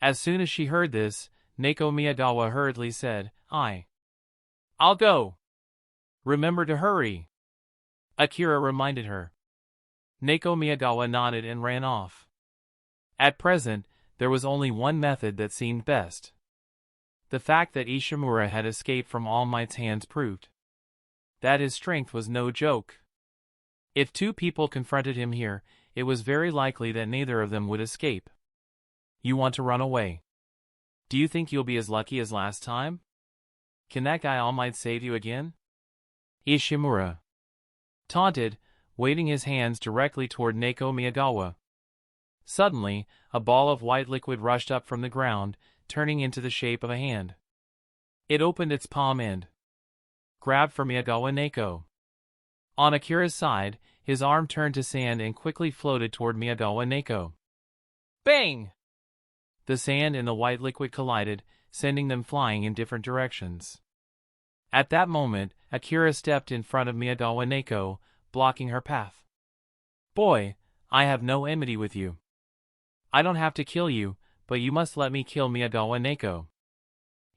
As soon as she heard this, Neko Miyagawa hurriedly said, I'll go. Remember to hurry. Akira reminded her. Neko Miyagawa nodded and ran off. At present, there was only one method that seemed best. The fact that Ishimura had escaped from All Might's hands proved that his strength was no joke. If two people confronted him here, it was very likely that neither of them would escape. You want to run away? Do you think you'll be as lucky as last time? Can that guy All Might save you again? Ishimura taunted, waving his hands directly toward Neko Miyagawa. Suddenly, a ball of white liquid rushed up from the ground, turning into the shape of a hand. It opened its palm and grabbed for Miyagawa Neko. On Akira's side, his arm turned to sand and quickly floated toward Miyagawa Neko. Bang! The sand and the white liquid collided, sending them flying in different directions. At that moment, Akira stepped in front of Miyagawa Neko, blocking her path. Boy, I have no enmity with you. I don't have to kill you, but you must let me kill Miyagawa Neko.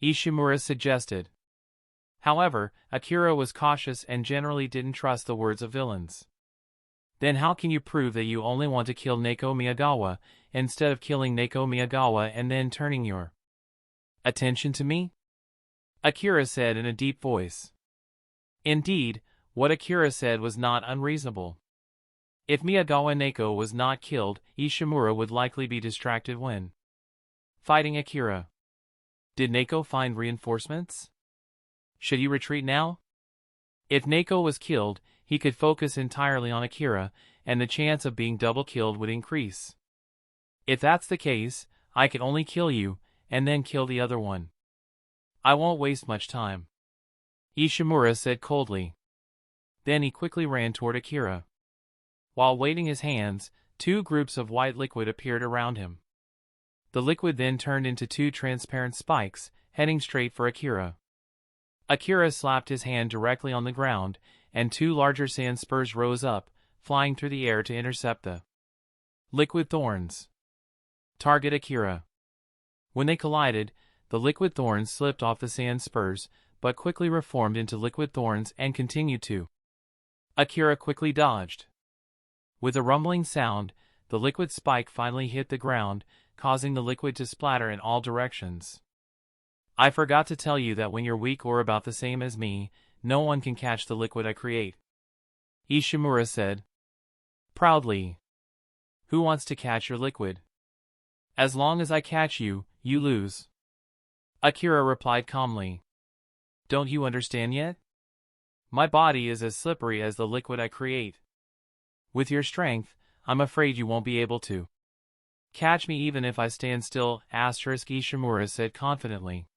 Ishimura suggested. However, Akira was cautious and generally didn't trust the words of villains. Then how can you prove that you only want to kill Neko Miyagawa, instead of killing Neko Miyagawa and then turning your attention to me? Akira said in a deep voice. Indeed, what Akira said was not unreasonable. If Miyagawa Neko was not killed, Ishimura would likely be distracted when fighting Akira. Did Neko find reinforcements? Should he retreat now? If Neko was killed, he could focus entirely on Akira, and the chance of being double killed would increase. If that's the case, I can only kill you, and then kill the other one. I won't waste much time. Ishimura said coldly. Then he quickly ran toward Akira. While waving his hands, 2 groups of white liquid appeared around him. The liquid then turned into 2 transparent spikes, heading straight for Akira. Akira slapped his hand directly on the ground, and 2 larger sand spurs rose up, flying through the air to intercept the liquid thorns. Target Akira. When they collided, the liquid thorns slipped off the sand spurs, but quickly reformed into liquid thorns and continued to. Akira quickly dodged. With a rumbling sound, the liquid spike finally hit the ground, causing the liquid to splatter in all directions. I forgot to tell you that when you're weak or about the same as me, no one can catch the liquid I create, Ishimura said proudly. Who wants to catch your liquid? As long as I catch you, you lose, Akira replied calmly. Don't you understand yet? My body is as slippery as the liquid I create. With your strength, I'm afraid you won't be able to catch me even if I stand still, Ishimura said confidently.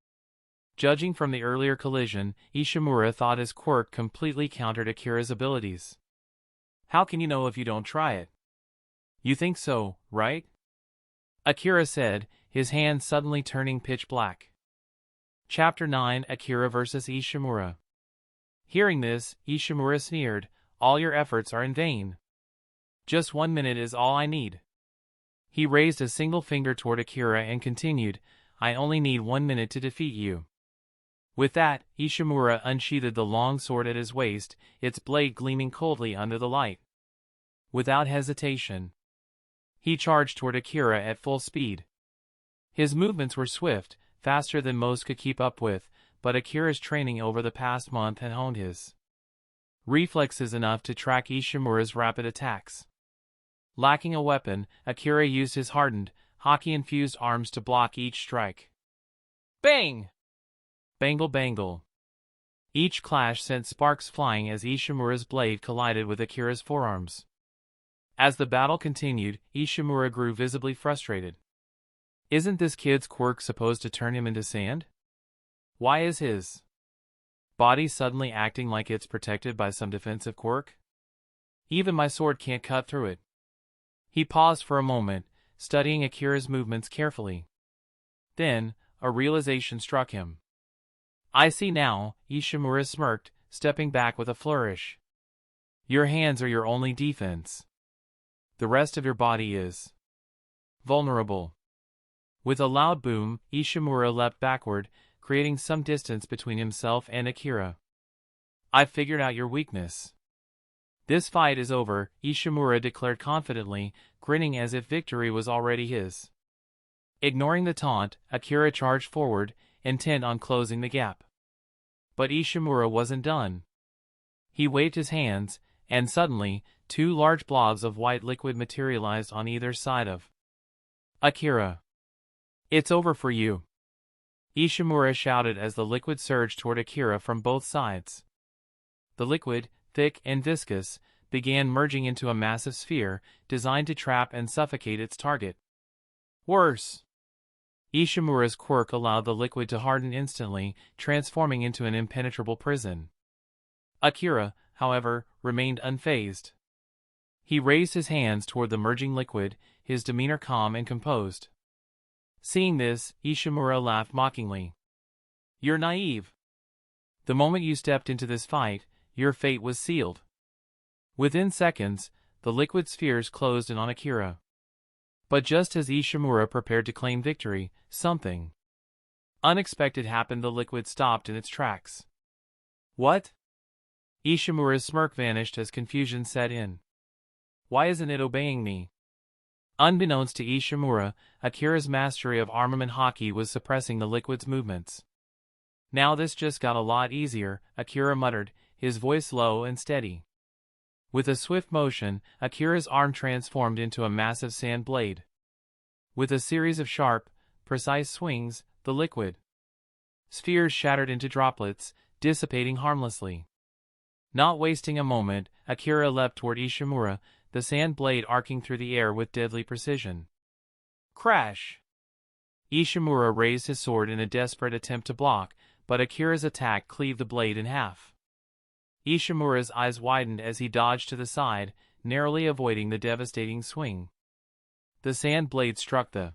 Judging from the earlier collision, Ishimura thought his quirk completely countered Akira's abilities. How can you know if you don't try it? You think so, right? Akira said, his hand suddenly turning pitch black. Chapter 9: Akira vs. Ishimura. Hearing this, Ishimura sneered, all your efforts are in vain. Just 1 minute is all I need. He raised a single finger toward Akira and continued, I only need 1 minute to defeat you. With that, Ishimura unsheathed the long sword at his waist, its blade gleaming coldly under the light. Without hesitation, he charged toward Akira at full speed. His movements were swift, faster than most could keep up with, but Akira's training over the past month had honed his reflexes enough to track Ishimura's rapid attacks. Lacking a weapon, Akira used his hardened, hockey-infused arms to block each strike. Bang! Bangle bangle. Each clash sent sparks flying as Ishimura's blade collided with Akira's forearms. As the battle continued, Ishimura grew visibly frustrated. Isn't this kid's quirk supposed to turn him into sand? Why is his body suddenly acting like it's protected by some defensive quirk? Even my sword can't cut through it. He paused for a moment, studying Akira's movements carefully. Then, a realization struck him. I see now, Ishimura smirked, stepping back with a flourish. Your hands are your only defense. The rest of your body is vulnerable. With a loud boom, Ishimura leapt backward, creating some distance between himself and Akira. I've figured out your weakness. This fight is over, Ishimura declared confidently, grinning as if victory was already his. Ignoring the taunt, Akira charged forward, intent on closing the gap. But Ishimura wasn't done. He waved his hands, and suddenly, 2 large blobs of white liquid materialized on either side of Akira. It's over for you, Ishimura shouted as the liquid surged toward Akira from both sides. The liquid, thick and viscous, began merging into a massive sphere, designed to trap and suffocate its target. Worse! Ishimura's quirk allowed the liquid to harden instantly, transforming into an impenetrable prison. Akira, however, remained unfazed. He raised his hands toward the merging liquid, his demeanor calm and composed. Seeing this, Ishimura laughed mockingly. You're naive. The moment you stepped into this fight, your fate was sealed. Within seconds, the liquid spheres closed in on Akira. But just as Ishimura prepared to claim victory, something unexpected happened. The liquid stopped in its tracks. What? Ishimura's smirk vanished as confusion set in. Why isn't it obeying me? Unbeknownst to Ishimura, Akira's mastery of armament hockey was suppressing the liquid's movements. Now this just got a lot easier, Akira muttered, his voice low and steady. With a swift motion, Akira's arm transformed into a massive sand blade. With a series of sharp, precise swings, the liquid spheres shattered into droplets, dissipating harmlessly. Not wasting a moment, Akira leapt toward Ishimura, the sand blade arcing through the air with deadly precision. Crash! Ishimura raised his sword in a desperate attempt to block, but Akira's attack cleaved the blade in half. Ishimura's eyes widened as he dodged to the side, narrowly avoiding the devastating swing. The sand blade struck the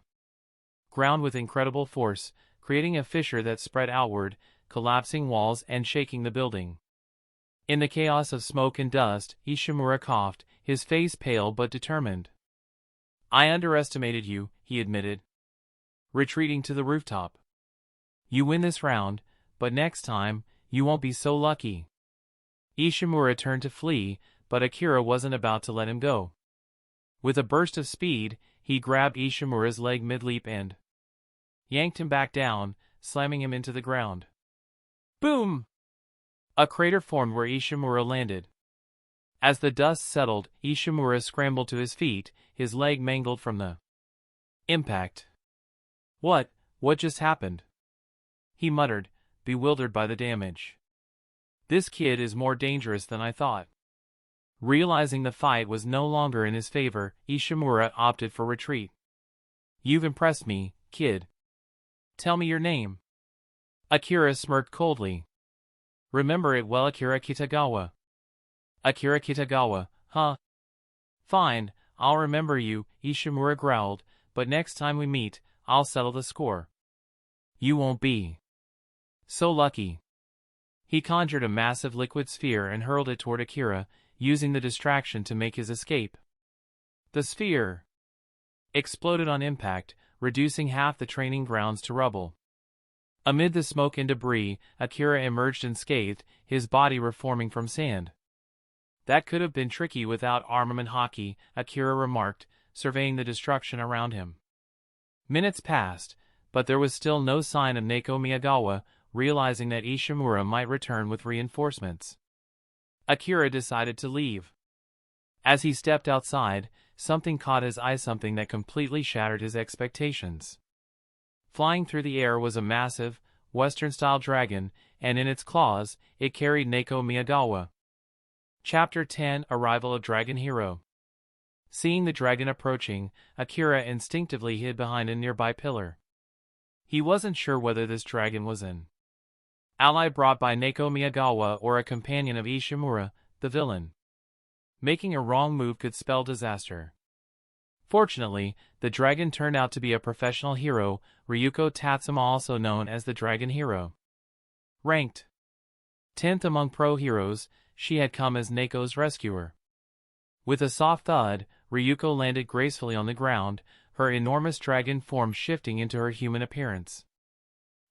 ground with incredible force, creating a fissure that spread outward, collapsing walls and shaking the building. In the chaos of smoke and dust, Ishimura coughed, his face pale but determined. "I underestimated you," he admitted, retreating to the rooftop. "You win this round, but next time, you won't be so lucky." Ishimura turned to flee, but Akira wasn't about to let him go. With a burst of speed, he grabbed Ishimura's leg mid-leap and yanked him back down, slamming him into the ground. Boom! A crater formed where Ishimura landed. As the dust settled, Ishimura scrambled to his feet, his leg mangled from the impact. What just happened?" he muttered, bewildered by the damage. "This kid is more dangerous than I thought." Realizing the fight was no longer in his favor, Ishimura opted for retreat. "You've impressed me, kid. Tell me your name." Akira smirked coldly. "Remember it well, Akira Kitagawa." "Akira Kitagawa, huh? Fine, I'll remember you," Ishimura growled, "but next time we meet, I'll settle the score." "You won't be so lucky." He conjured a massive liquid sphere and hurled it toward Akira, using the distraction to make his escape. The sphere exploded on impact, reducing half the training grounds to rubble. Amid the smoke and debris, Akira emerged unscathed, his body reforming from sand. "That could have been tricky without armament hockey," Akira remarked, surveying the destruction around him. Minutes passed, but there was still no sign of Neko Miyagawa, realizing that Ishimura might return with reinforcements. Akira decided to leave. As he stepped outside, something caught his eye, something that completely shattered his expectations. Flying through the air was a massive, Western-style dragon, and in its claws, it carried Neko Miyagawa. Chapter 10: Arrival of Dragon Hero. Seeing the dragon approaching, Akira instinctively hid behind a nearby pillar. He wasn't sure whether this dragon was an ally brought by Neko Miyagawa or a companion of Ishimura, the villain. Making a wrong move could spell disaster. Fortunately, the dragon turned out to be a professional hero, Ryuko Tatsuma, also known as the Dragon Hero. Ranked 10th among pro heroes, she had come as Neko's rescuer. With a soft thud, Ryuko landed gracefully on the ground, her enormous dragon form shifting into her human appearance.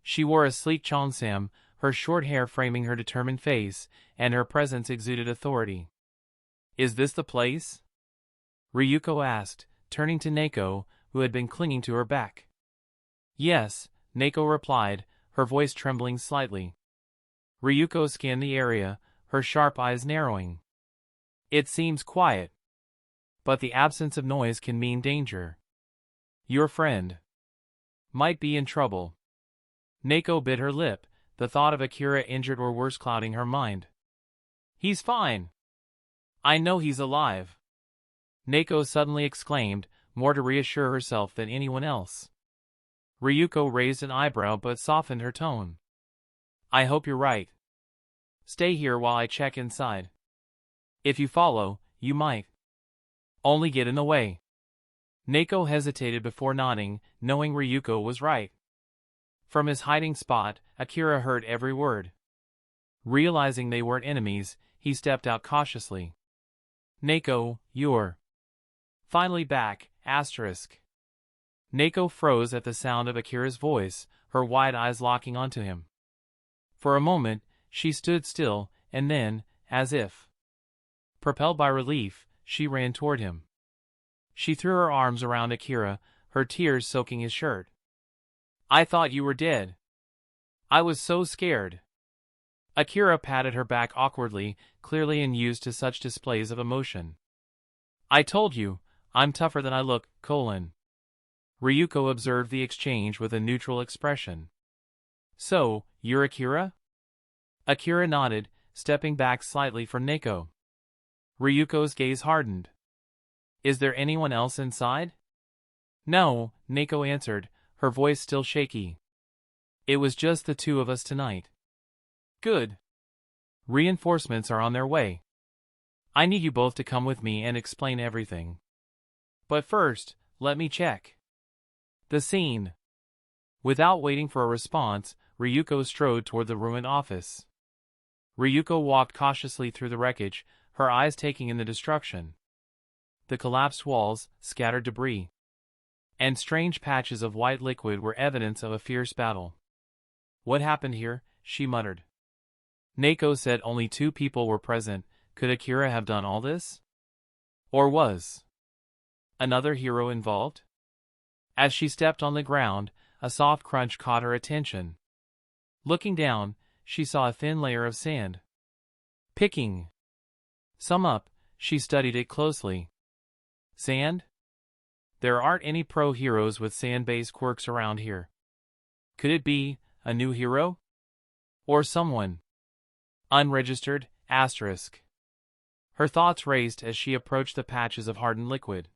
She wore a sleek cheongsam, her short hair framing her determined face, and her presence exuded authority. "Is this the place?" Ryuko asked, turning to Neko, who had been clinging to her back. "Yes," Neko replied, her voice trembling slightly. Ryuko scanned the area, her sharp eyes narrowing. "It seems quiet. But the absence of noise can mean danger. Your friend might be in trouble." Neko bit her lip, the thought of Akira injured or worse clouding her mind. "He's fine. I know he's alive," Neko suddenly exclaimed, more to reassure herself than anyone else. Ryuko raised an eyebrow but softened her tone. "I hope you're right. Stay here while I check inside. If you follow, you might only get in the way." Neko hesitated before nodding, knowing Ryuko was right. From his hiding spot, Akira heard every word. Realizing they weren't enemies, he stepped out cautiously. "Neko, you're finally back, asterisk." Neko froze at the sound of Akira's voice, her wide eyes locking onto him. For a moment, she stood still, and then, as if propelled by relief, she ran toward him. She threw her arms around Akira, her tears soaking his shirt. "I thought you were dead. I was so scared." Akira patted her back awkwardly, clearly unused to such displays of emotion. "I told you, I'm tougher than I look, Ryuko observed the exchange with a neutral expression. "So, you're Akira?" Akira nodded, stepping back slightly from Neko. Ryuko's gaze hardened. "Is there anyone else inside?" "No," Neko answered, her voice still shaky. "It was just the two of us tonight." "Good. Reinforcements are on their way." I need you both to come with me and explain everything. But first, let me check the scene. Without waiting for a response, Ryuko strode toward the ruined office. Ryuko walked cautiously through the wreckage, her eyes taking in the destruction. The collapsed walls, scattered debris, and strange patches of white liquid were evidence of a fierce battle. What happened here? She muttered. Neko said only 2 people were present. Could Akira have done all this? Or was another hero involved? As she stepped on the ground, a soft crunch caught her attention. Looking down, she saw a thin layer of sand. Picking some up, she studied it closely. Sand? There aren't any pro heroes with sand-based quirks around here. Could it be a new hero? Or someone unregistered? Asterisk. Her thoughts raced as she approached the patches of hardened liquid.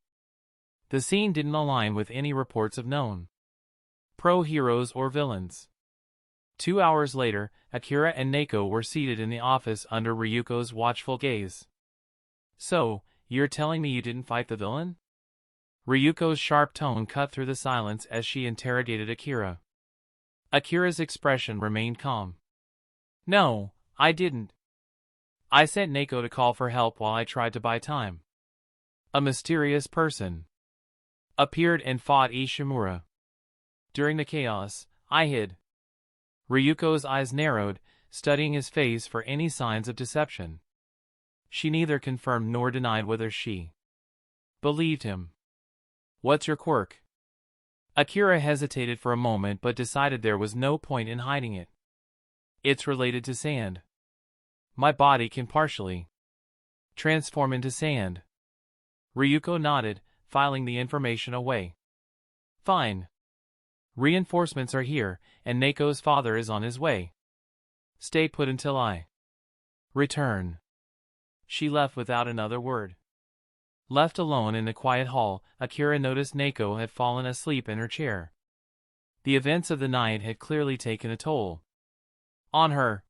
The scene didn't align with any reports of known pro heroes or villains. 2 hours later, Akira and Neko were seated in the office under Ryuko's watchful gaze. So, you're telling me you didn't fight the villain? Ryuko's sharp tone cut through the silence as she interrogated Akira. Akira's expression remained calm. No, I didn't. I sent Neko to call for help while I tried to buy time. A mysterious person appeared and fought Ishimura. During the chaos, I hid. Ryuko's eyes narrowed, studying his face for any signs of deception. She neither confirmed nor denied whether she believed him. What's your quirk? Akira hesitated for a moment but decided there was no point in hiding it. It's related to sand. My body can partially transform into sand. Ryuko nodded, filing the information away. Fine. Reinforcements are here, and Neko's father is on his way. Stay put until I return. She left without another word. Left alone in the quiet hall, Akira noticed Neko had fallen asleep in her chair. The events of the night had clearly taken a toll on her.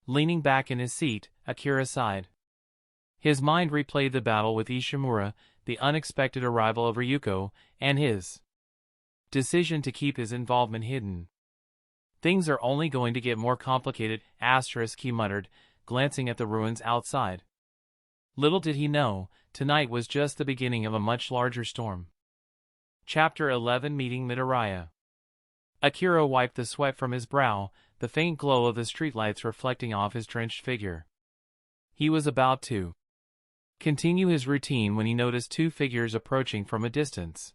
Leaning back in his seat, Akira sighed. His mind replayed the battle with Ishimura, the unexpected arrival of Ryuko, and his decision to keep his involvement hidden. Things are only going to get more complicated, he muttered, glancing at the ruins outside. Little did he know, tonight was just the beginning of a much larger storm. Chapter 11 Meeting Midoriya. Akira wiped the sweat from his brow, the faint glow of the streetlights reflecting off his drenched figure. He was about to continue his routine when he noticed 2 figures approaching from a distance.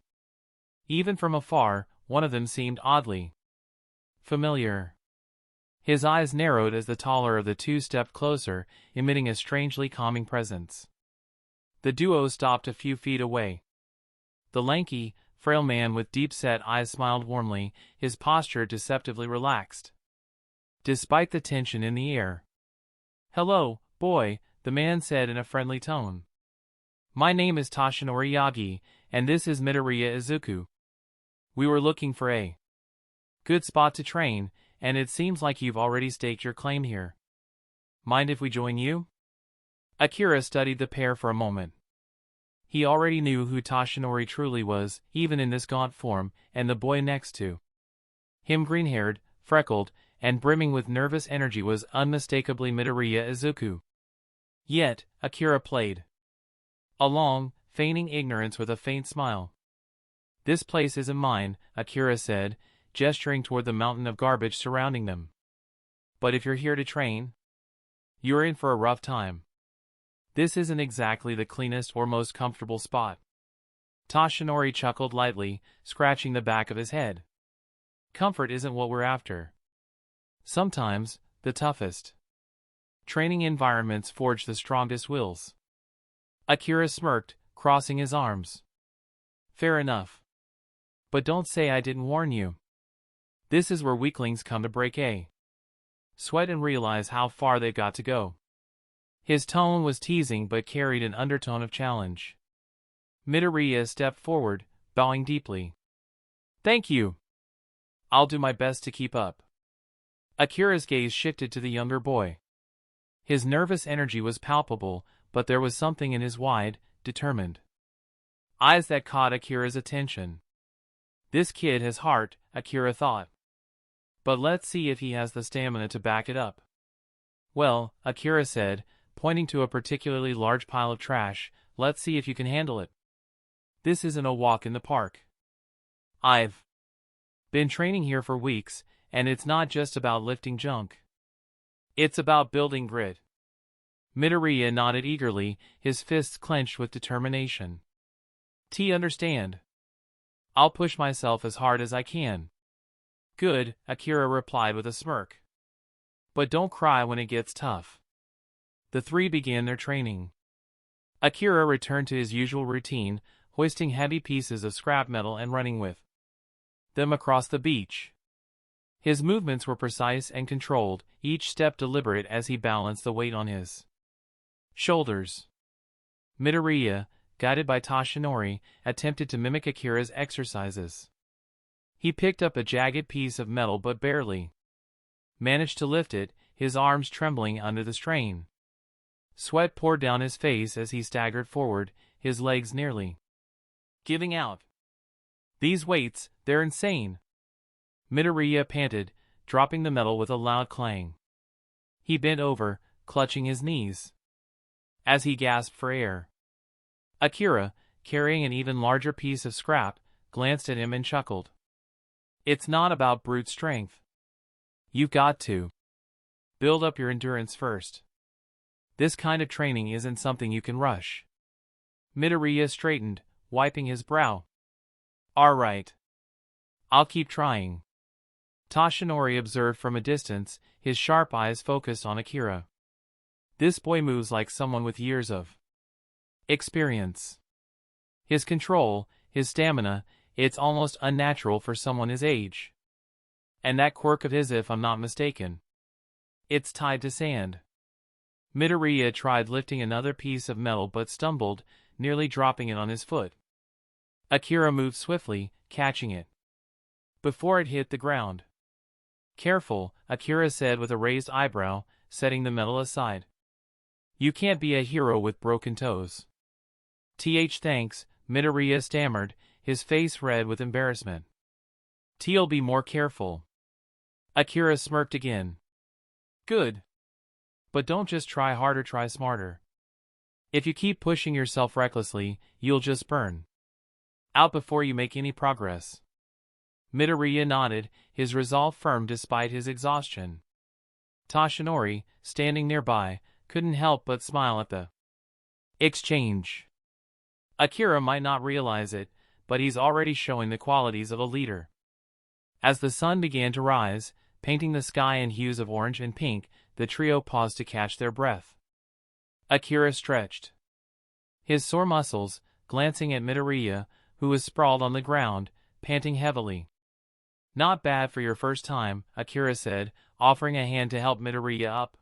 Even from afar, one of them seemed oddly familiar. His eyes narrowed as the taller of the 2 stepped closer, emitting a strangely calming presence. The duo stopped a few feet away. The lanky, frail man with deep-set eyes smiled warmly, his posture deceptively relaxed, despite the tension in the air. Hello, boy, the man said in a friendly tone. My name is Toshinori Yagi, and this is Midoriya Izuku. We were looking for a good spot to train, and it seems like you've already staked your claim here. Mind if we join you? Akira studied the pair for a moment. He already knew who Toshinori truly was, even in this gaunt form, and the boy next to him, green-haired, freckled, and brimming with nervous energy, was unmistakably Midoriya Izuku. Yet, Akira played along, feigning ignorance with a faint smile. This place isn't mine, Akira said, gesturing toward the mountain of garbage surrounding them. But if you're here to train, you're in for a rough time. This isn't exactly the cleanest or most comfortable spot. Toshinori chuckled lightly, scratching the back of his head. Comfort isn't what we're after. Sometimes, the toughest training environments forge the strongest wills. Akira smirked, crossing his arms. Fair enough. But don't say I didn't warn you. This is where weaklings come to break a sweat and realize how far they've got to go. His tone was teasing but carried an undertone of challenge. Midoriya stepped forward, bowing deeply. Thank you. I'll do my best to keep up. Akira's gaze shifted to the younger boy. His nervous energy was palpable, but there was something in his wide, determined eyes that caught Akira's attention. This kid has heart, Akira thought. But let's see if he has the stamina to back it up. Well, Akira said, pointing to a particularly large pile of trash, let's see if you can handle it. This isn't a walk in the park. I've been training here for weeks, and it's not just about lifting junk. It's about building grit. Midoriya nodded eagerly, his fists clenched with determination. Understand. I'll push myself as hard as I can. Good, Akira replied with a smirk. But don't cry when it gets tough. The three began their training. Akira returned to his usual routine, hoisting heavy pieces of scrap metal and running with them across the beach. His movements were precise and controlled, each step deliberate as he balanced the weight on his shoulders. Midoriya, guided by Toshinori, attempted to mimic Akira's exercises. He picked up a jagged piece of metal but barely managed to lift it, his arms trembling under the strain. Sweat poured down his face as he staggered forward, his legs nearly giving out. These weights, they're insane. Midoriya panted, dropping the metal with a loud clang. He bent over, clutching his knees as he gasped for air. Akira, carrying an even larger piece of scrap, glanced at him and chuckled. It's not about brute strength. You've got to build up your endurance first. This kind of training isn't something you can rush. Midoriya straightened, wiping his brow. All right. I'll keep trying. Toshinori observed from a distance, his sharp eyes focused on Akira. This boy moves like someone with years of experience. His control, his stamina, it's almost unnatural for someone his age. And that quirk of his, if I'm not mistaken, it's tied to sand. Midoriya tried lifting another piece of metal but stumbled, nearly dropping it on his foot. Akira moved swiftly, catching it before it hit the ground. Careful, Akira said with a raised eyebrow, setting the metal aside. You can't be a hero with broken toes. Thanks, Midoriya stammered, his face red with embarrassment. T'll be more careful. Akira smirked again. Good. But don't just try harder, try smarter. If you keep pushing yourself recklessly, you'll just burn out before you make any progress. Midoriya nodded, his resolve firm despite his exhaustion. Toshinori, standing nearby, couldn't help but smile at the exchange. Akira might not realize it, but he's already showing the qualities of a leader. As the sun began to rise, painting the sky in hues of orange and pink, the trio paused to catch their breath. Akira stretched his sore muscles, glancing at Midoriya, who was sprawled on the ground, panting heavily. Not bad for your first time, Akira said, offering a hand to help Midoriya up.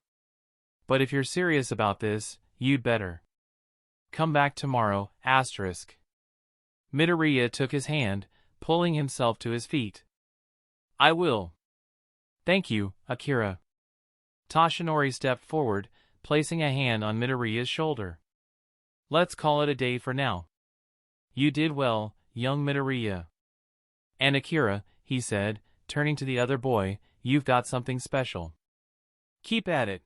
But if you're serious about this, you'd better come back tomorrow, *. Midoriya took his hand, pulling himself to his feet. I will. Thank you, Akira. Toshinori stepped forward, placing a hand on Midoriya's shoulder. Let's call it a day for now. You did well, young Midoriya. And Akira, he said, turning to the other boy, you've got something special. Keep at it.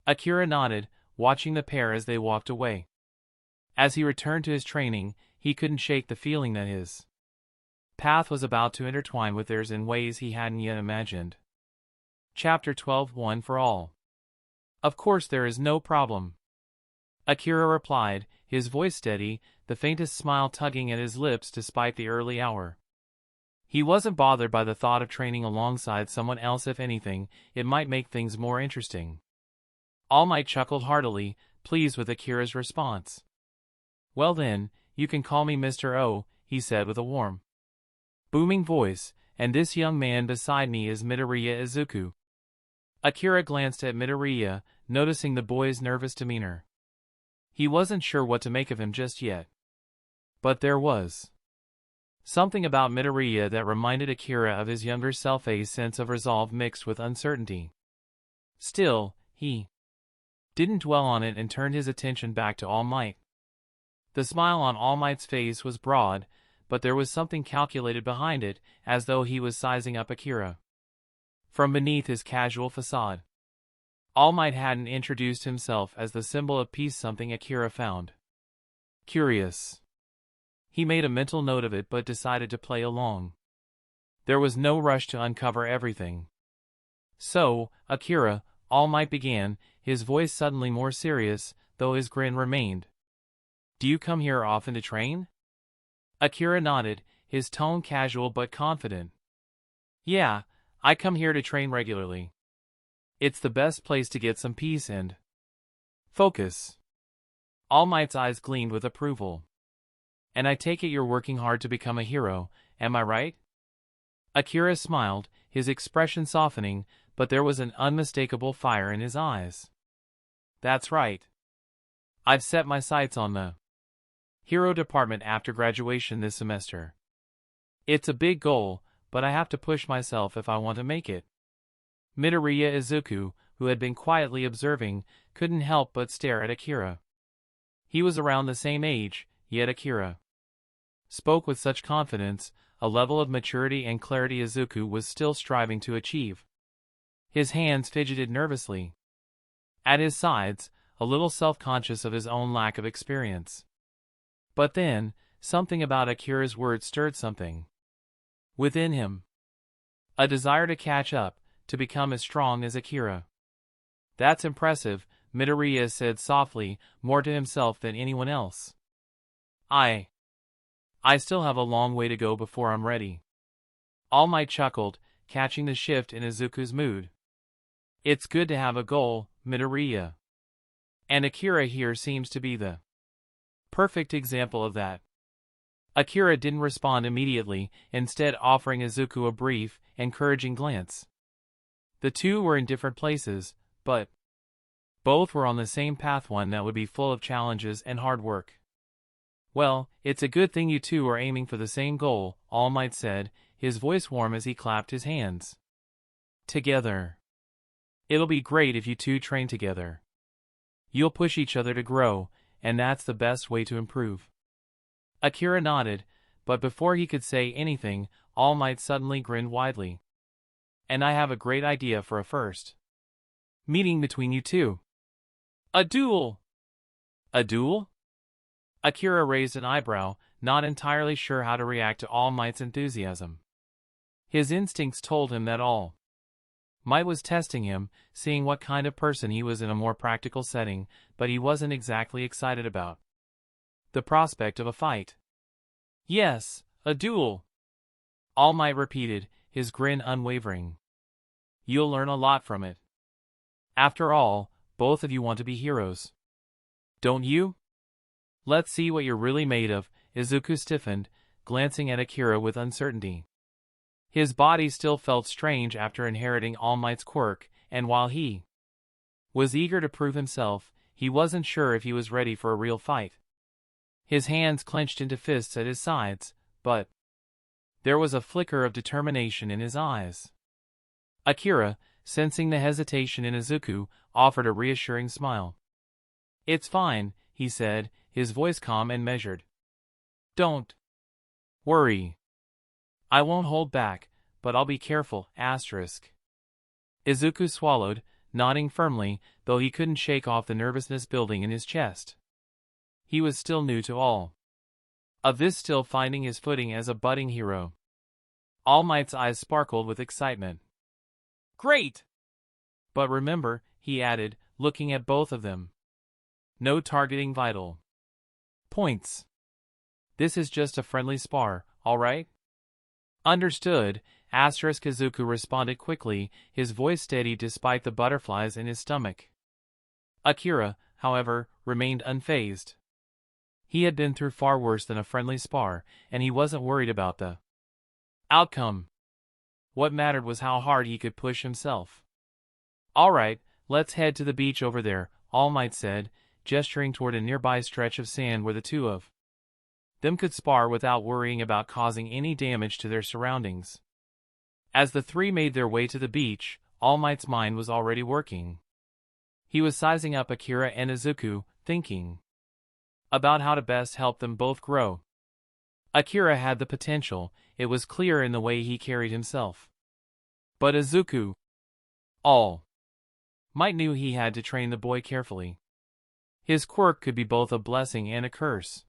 Akira nodded, watching the pair as they walked away. As he returned to his training, he couldn't shake the feeling that his path was about to intertwine with theirs in ways he hadn't yet imagined. Chapter 12 One for All. Of course there is no problem. Akira replied, his voice steady, the faintest smile tugging at his lips despite the early hour. He wasn't bothered by the thought of training alongside someone else. If anything, it might make things more interesting. All Might chuckled heartily, pleased with Akira's response. Well then, you can call me Mr. O, he said with a warm, booming voice, and this young man beside me is Midoriya Izuku. Akira glanced at Midoriya, noticing the boy's nervous demeanor. He wasn't sure what to make of him just yet. But there was something about Midoriya that reminded Akira of his younger self, a sense of resolve mixed with uncertainty. Still, he didn't dwell on it and turned his attention back to All Might. The smile on All Might's face was broad, but there was something calculated behind it, as though he was sizing up Akira. From beneath his casual facade, All Might hadn't introduced himself as the symbol of peace, something Akira found curious. He made a mental note of it but decided to play along. There was no rush to uncover everything. So, Akira, All Might began, his voice suddenly more serious, though his grin remained. Do you come here often to train? Akira nodded, his tone casual but confident. Yeah, I come here to train regularly. It's the best place to get some peace and focus. All Might's eyes gleamed with approval. And I take it you're working hard to become a hero, am I right? Akira smiled, his expression softening, but there was an unmistakable fire in his eyes. That's right. I've set my sights on the hero department after graduation this semester. It's a big goal, but I have to push myself if I want to make it. Midoriya Izuku, who had been quietly observing, couldn't help but stare at Akira. He was around the same age, yet Akira spoke with such confidence, a level of maturity and clarity Izuku was still striving to achieve. His hands fidgeted nervously. At his sides, a little self-conscious of his own lack of experience. But then, something about Akira's words stirred something within him. A desire to catch up, to become as strong as Akira. That's impressive, Midoriya said softly, more to himself than anyone else. I still have a long way to go before I'm ready. All Might chuckled, catching the shift in Izuku's mood. It's good to have a goal, Midoriya. And Akira here seems to be the perfect example of that. Akira didn't respond immediately, instead offering Izuku a brief, encouraging glance. The two were in different places, but both were on the same path, one that would be full of challenges and hard work. Well, it's a good thing you two are aiming for the same goal, All Might said, his voice warm as he clapped his hands together. It'll be great if you two train together. You'll push each other to grow, and that's the best way to improve. Akira nodded, but before he could say anything, All Might suddenly grinned widely. And I have a great idea for a first meeting between you two. A duel! A duel? Akira raised an eyebrow, not entirely sure how to react to All Might's enthusiasm. His instincts told him that All Might was testing him, seeing what kind of person he was in a more practical setting, but he wasn't exactly excited about the prospect of a fight. Yes, a duel. All Might repeated, his grin unwavering. You'll learn a lot from it. After all, both of you want to be heroes. Don't you? Let's see what you're really made of, Izuku stiffened, glancing at Akira with uncertainty. His body still felt strange after inheriting All Might's quirk, and while he was eager to prove himself, he wasn't sure if he was ready for a real fight. His hands clenched into fists at his sides, but there was a flicker of determination in his eyes. Akira, sensing the hesitation in Izuku, offered a reassuring smile. It's fine, he said, his voice calm and measured. Don't worry. I won't hold back, but I'll be careful, asterisk. Izuku swallowed, nodding firmly, though he couldn't shake off the nervousness building in his chest. He was still new to all of this, still finding his footing as a budding hero. All Might's eyes sparkled with excitement. Great! But remember, he added, looking at both of them. No targeting vital points. This is just a friendly spar, all right? Understood, asterisk. Izuku responded quickly, his voice steady despite the butterflies in his stomach. Akira, however, remained unfazed. He had been through far worse than a friendly spar, and he wasn't worried about the outcome. What mattered was how hard he could push himself. All right, let's head to the beach over there, All Might said, gesturing toward a nearby stretch of sand where the two of them could spar without worrying about causing any damage to their surroundings. As the three made their way to the beach, All Might's mind was already working. He was sizing up Akira and Izuku, thinking about how to best help them both grow. Akira had the potential, it was clear in the way he carried himself. But Izuku, All Might knew he had to train the boy carefully. His quirk could be both a blessing and a curse.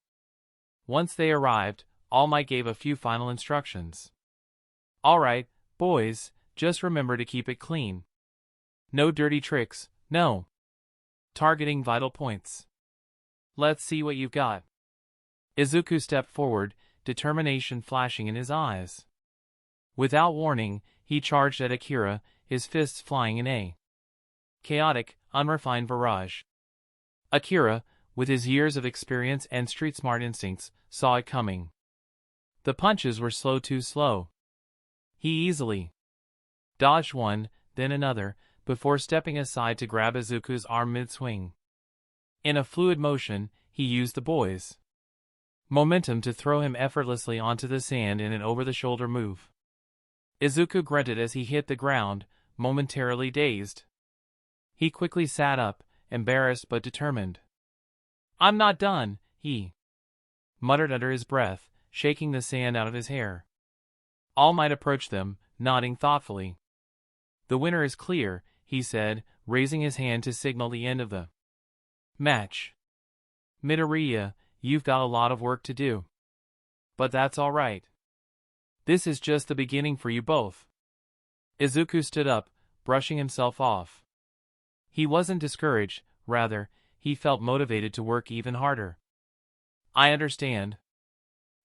Once they arrived, All Might gave a few final instructions. "Alright, boys, just remember to keep it clean. No dirty tricks, no targeting vital points. Let's see what you've got." Izuku stepped forward, determination flashing in his eyes. Without warning, he charged at Akira, his fists flying in a chaotic, unrefined barrage. Akira, with his years of experience and street-smart instincts, saw it coming. The punches were too slow. He easily dodged one, then another, before stepping aside to grab Izuku's arm mid-swing. In a fluid motion, he used the boy's momentum to throw him effortlessly onto the sand in an over-the-shoulder move. Izuku grunted as he hit the ground, momentarily dazed. He quickly sat up, embarrassed but determined. "I'm not done," he muttered under his breath, shaking the sand out of his hair. All Might approached them, nodding thoughtfully. "The winner is clear," he said, raising his hand to signal the end of the match. "Midoriya, you've got a lot of work to do. But that's all right. This is just the beginning for you both." Izuku stood up, brushing himself off. He wasn't discouraged, rather, he felt motivated to work even harder. "I understand,"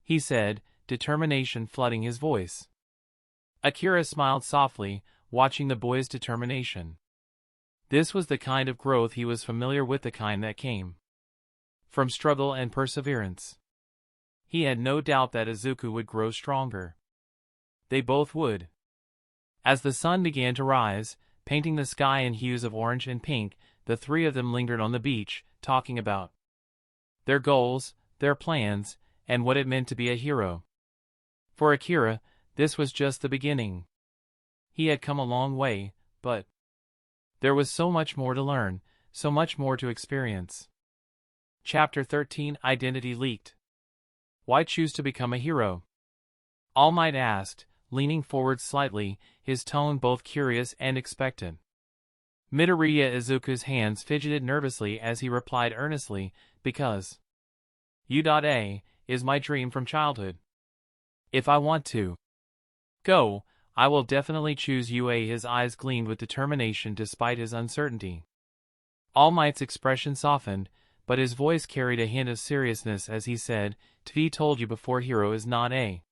he said, determination flooding his voice. Akira smiled softly, watching the boy's determination. This was the kind of growth he was familiar with, the kind that came from struggle and perseverance. He had no doubt that Izuku would grow stronger. They both would. As the sun began to rise, painting the sky in hues of orange and pink, the three of them lingered on the beach, talking about their goals, their plans, and what it meant to be a hero. For Akira, this was just the beginning. He had come a long way, but there was so much more to learn, so much more to experience. Chapter 13: Identity Leaked. Why choose to become a hero? All Might asked, leaning forward slightly, his tone both curious and expectant. Midoriya Izuku's hands fidgeted nervously as he replied earnestly, "Because U.A is my dream from childhood. If I want to go, I will definitely choose UA." His eyes gleamed with determination despite his uncertainty. All Might's expression softened, but his voice carried a hint of seriousness as he said, "Tv told you before, hero is not a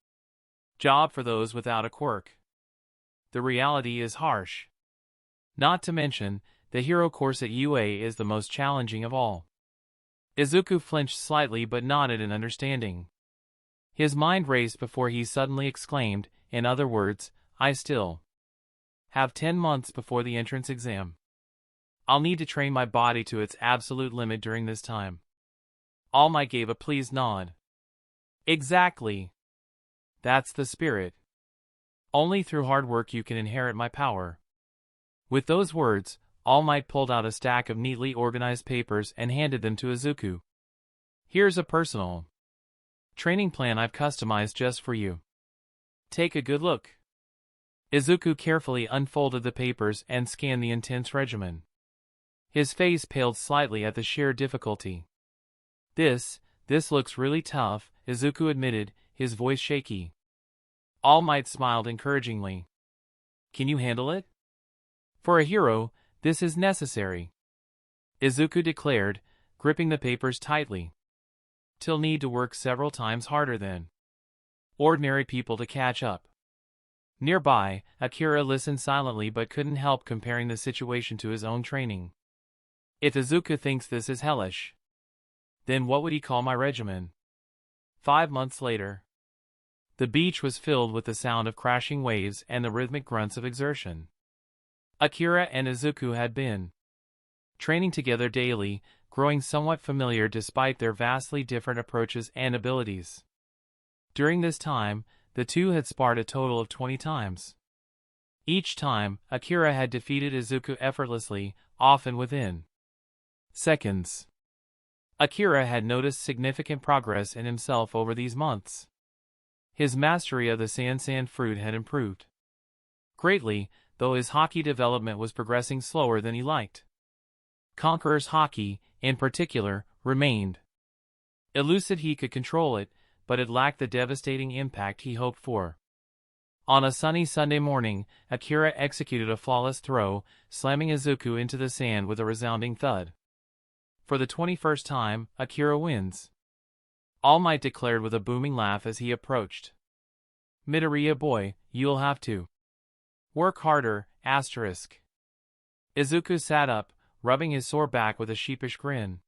job for those without a quirk. The reality is harsh. Not to mention, the hero course at UA is the most challenging of all." Izuku flinched slightly but nodded in understanding. His mind raced before he suddenly exclaimed, "In other words, I still have 10 months before the entrance exam. I'll need to train my body to its absolute limit during this time." All Might gave a pleased nod. "Exactly. That's the spirit. Only through hard work you can inherit my power." With those words, All Might pulled out a stack of neatly organized papers and handed them to Izuku. "Here's a personal training plan I've customized just for you. Take a good look." Izuku carefully unfolded the papers and scanned the intense regimen. His face paled slightly at the sheer difficulty. This looks really tough," Izuku admitted, his voice shaky. All Might smiled encouragingly. "Can you handle it? For a hero, this is necessary," Izuku declared, gripping the papers tightly. "Till need to work several times harder than ordinary people to catch up." Nearby, Akira listened silently but couldn't help comparing the situation to his own training. "If Izuku thinks this is hellish, then what would he call my regimen?" 5 months later. The beach was filled with the sound of crashing waves and the rhythmic grunts of exertion. Akira and Izuku had been training together daily, growing somewhat familiar despite their vastly different approaches and abilities. During this time, the two had sparred a total of 20 times. Each time, Akira had defeated Izuku effortlessly, often within Seconds. Akira had noticed significant progress in himself over these months. His mastery of the Sansan fruit had improved greatly, though his Haki development was progressing slower than he liked. Conqueror's Haki, in particular, remained elusive. He could control it, but it lacked the devastating impact he hoped for. On a sunny Sunday morning, Akira executed a flawless throw, slamming Izuku into the sand with a resounding thud. For the 21st time, Akira wins. All Might declared with a booming laugh as he approached. Midoriya boy, you'll have to work harder, asterisk. Izuku sat up, rubbing his sore back with a sheepish grin.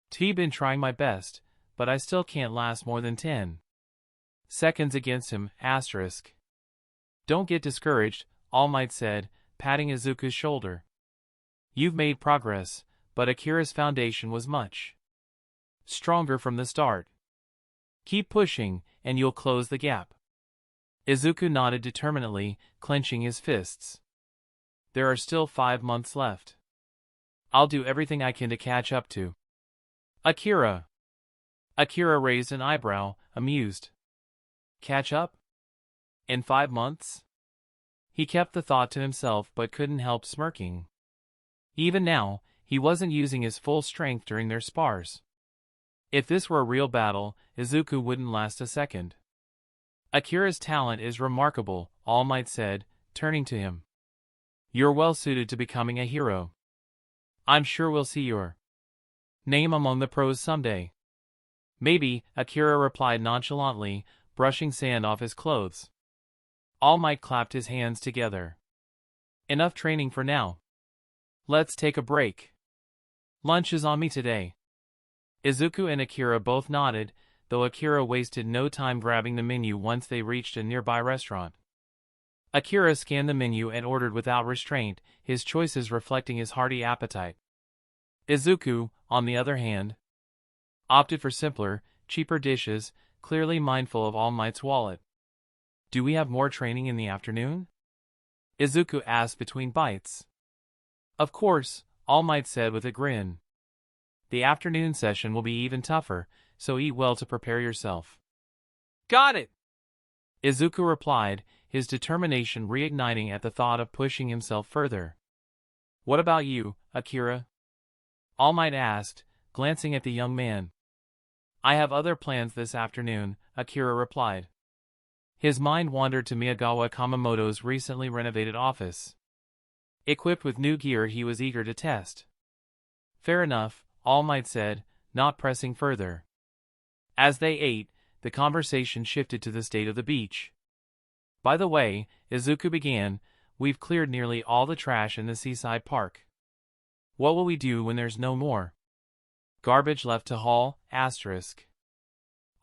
T've been trying my best, but I still can't last more than 10 seconds against him, asterisk. Don't get discouraged, All Might said, patting Izuku's shoulder. You've made progress, but Akira's foundation was much stronger from the start. Keep pushing, and you'll close the gap. Izuku nodded determinedly, clenching his fists. There are still 5 months left. I'll do everything I can to catch up to Akira. Akira raised an eyebrow, amused. Catch up? In 5 months? He kept the thought to himself but couldn't help smirking. Even now, he wasn't using his full strength during their spars. If this were a real battle, Izuku wouldn't last a second. Akira's talent is remarkable, All Might said, turning to him. You're well suited to becoming a hero. I'm sure we'll see your name among the pros someday. Maybe, Akira replied nonchalantly, brushing sand off his clothes. All Might clapped his hands together. Enough training for now. Let's take a break. Lunch is on me today. Izuku and Akira both nodded, though Akira wasted no time grabbing the menu once they reached a nearby restaurant. Akira scanned the menu and ordered without restraint, his choices reflecting his hearty appetite. Izuku, on the other hand, opted for simpler, cheaper dishes, clearly mindful of All Might's wallet. Do we have more training in the afternoon? Izuku asked between bites. Of course, All Might said with a grin. The afternoon session will be even tougher, so eat well to prepare yourself. Got it! Izuku replied, his determination reigniting at the thought of pushing himself further. What about you, Akira? All Might asked, glancing at the young man. I have other plans this afternoon, Akira replied. His mind wandered to Miyagawa Kamamoto's recently renovated office. Equipped with new gear he was eager to test. Fair enough, All Might said, not pressing further. As they ate, the conversation shifted to the state of the beach. By the way, Izuku began, we've cleared nearly all the trash in the seaside park. What will we do when there's no more garbage left to haul, asterisk.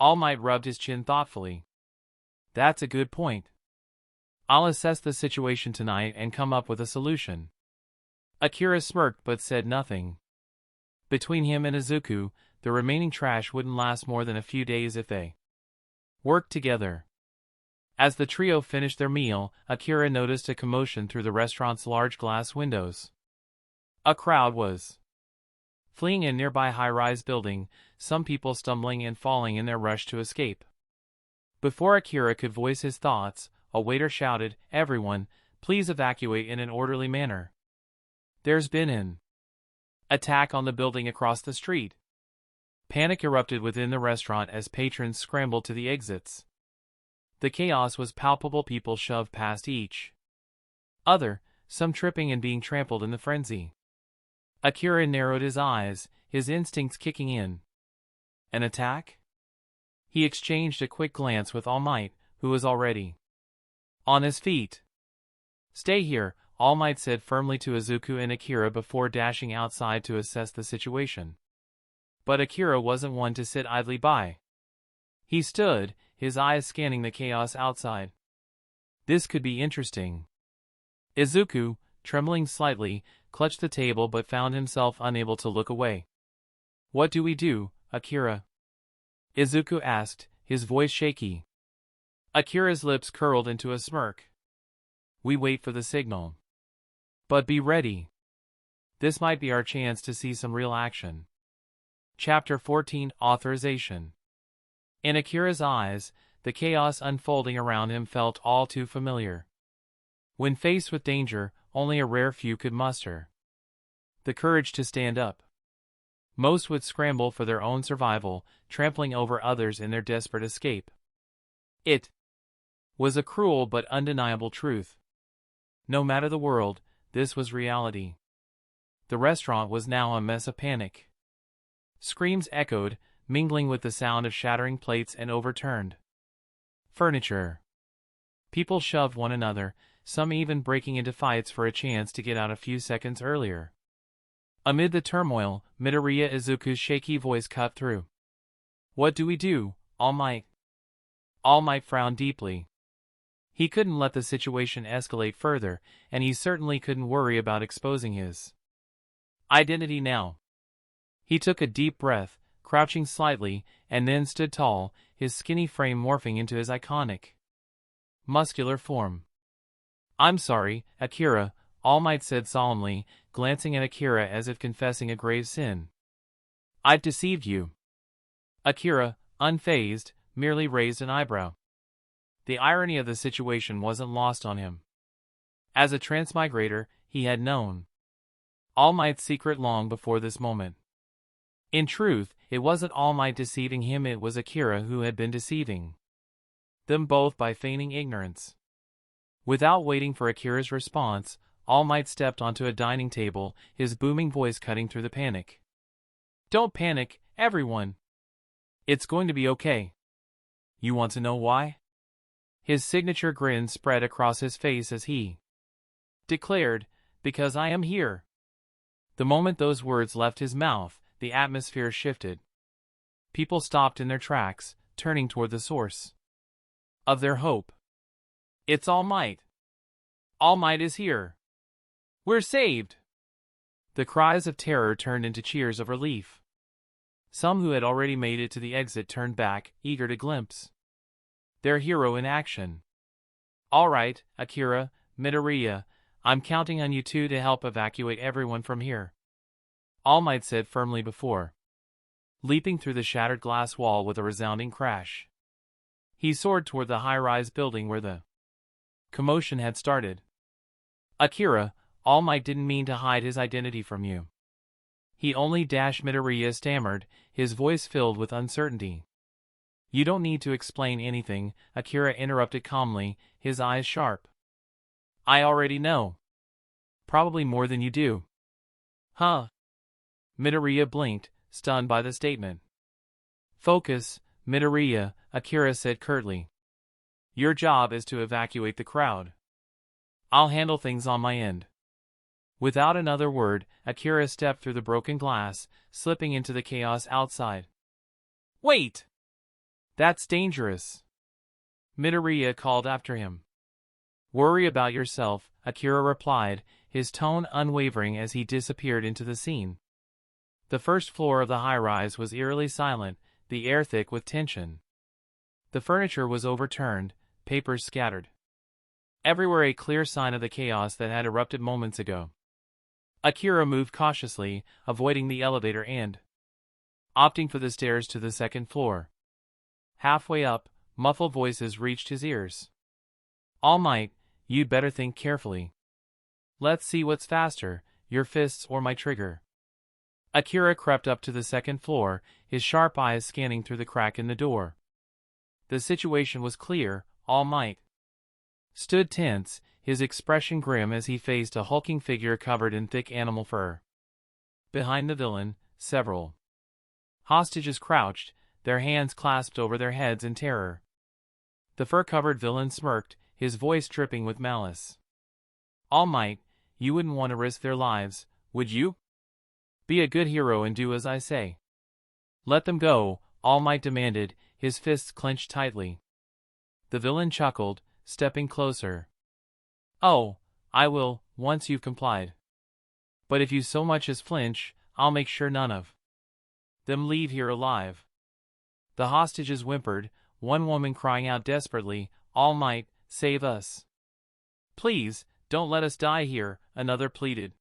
All Might rubbed his chin thoughtfully. That's a good point. I'll assess the situation tonight and come up with a solution. Akira smirked but said nothing. Between him and Izuku, the remaining trash wouldn't last more than a few days if they worked together. As the trio finished their meal, Akira noticed a commotion through the restaurant's large glass windows. A crowd was fleeing a nearby high-rise building, some people stumbling and falling in their rush to escape. Before Akira could voice his thoughts, a waiter shouted, "Everyone, please evacuate in an orderly manner. There's been an attack on the building across the street." Panic erupted within the restaurant as patrons scrambled to the exits. The chaos was palpable, people shoved past each other, some tripping and being trampled in the frenzy. Akira narrowed his eyes, his instincts kicking in. An attack? He exchanged a quick glance with All Might, who was already on his feet. Stay here, All Might said firmly to Izuku and Akira before dashing outside to assess the situation. But Akira wasn't one to sit idly by. He stood, his eyes scanning the chaos outside. This could be interesting. Izuku, trembling slightly, clutched the table but found himself unable to look away. What do we do, Akira? Izuku asked, his voice shaky. Akira's lips curled into a smirk. We wait for the signal. But be ready. This might be our chance to see some real action. Chapter 14 Authorization. In Akira's eyes, the chaos unfolding around him felt all too familiar. When faced with danger, only a rare few could muster the courage to stand up. Most would scramble for their own survival, trampling over others in their desperate escape. It was a cruel but undeniable truth. No matter the world, this was reality. The restaurant was now a mess of panic. Screams echoed, mingling with the sound of shattering plates and overturned furniture. People shoved one another, some even breaking into fights for a chance to get out a few seconds earlier. Amid the turmoil, Midoriya Izuku's shaky voice cut through. "What do we do, All Might?" All Might frowned deeply. He couldn't let the situation escalate further, and he certainly couldn't worry about exposing his identity now. He took a deep breath, crouching slightly, and then stood tall, his skinny frame morphing into his iconic muscular form. "I'm sorry, Akira," All Might said solemnly, glancing at Akira as if confessing a grave sin. "I've deceived you." Akira, unfazed, merely raised an eyebrow. The irony of the situation wasn't lost on him. As a transmigrator, he had known All Might's secret long before this moment. In truth, it wasn't All Might deceiving him, it was Akira who had been deceiving them both by feigning ignorance. Without waiting for Akira's response, All Might stepped onto a dining table, his booming voice cutting through the panic. "Don't panic, everyone. It's going to be okay. You want to know why?" His signature grin spread across his face as he declared, "Because I am here." The moment those words left his mouth, the atmosphere shifted. People stopped in their tracks, turning toward the source of their hope. "It's All Might. All Might is here. We're saved!" The cries of terror turned into cheers of relief. Some who had already made it to the exit turned back, eager to glimpse their hero in action. "All right, Akira, Midoriya, I'm counting on you two to help evacuate everyone from here," All Might said firmly before leaping through the shattered glass wall with a resounding crash. He soared toward the high-rise building where the commotion had started. "Akira, All Might didn't mean to hide his identity from you." He only Midoriya stammered, his voice filled with uncertainty. "You don't need to explain anything," Akira interrupted calmly, his eyes sharp. "I already know. Probably more than you do." "Huh?" Midoriya blinked, stunned by the statement. "Focus, Midoriya," Akira said curtly. "Your job is to evacuate the crowd. I'll handle things on my end." Without another word, Akira stepped through the broken glass, slipping into the chaos outside. "Wait! That's dangerous," Midoriya called after him. "Worry about yourself," Akira replied, his tone unwavering as he disappeared into the scene. The first floor of the high-rise was eerily silent, the air thick with tension. The furniture was overturned, papers scattered. Everywhere a clear sign of the chaos that had erupted moments ago. Akira moved cautiously, avoiding the elevator and opting for the stairs to the second floor. Halfway up, muffled voices reached his ears. "All Might, you'd better think carefully. Let's see what's faster, your fists or my trigger." Akira crept up to the second floor, his sharp eyes scanning through the crack in the door. The situation was clear. All Might stood tense, his expression grim as he faced a hulking figure covered in thick animal fur. Behind the villain, several hostages crouched, their hands clasped over their heads in terror. The fur-covered villain smirked, his voice dripping with malice. "All Might, you wouldn't want to risk their lives, would you? Be a good hero and do as I say." "Let them go," All Might demanded, his fists clenched tightly. The villain chuckled, stepping closer. "Oh, I will, once you've complied. But if you so much as flinch, I'll make sure none of them leave here alive." The hostages whimpered, one woman crying out desperately, "All Might, save us. Please, don't let us die here," another pleaded.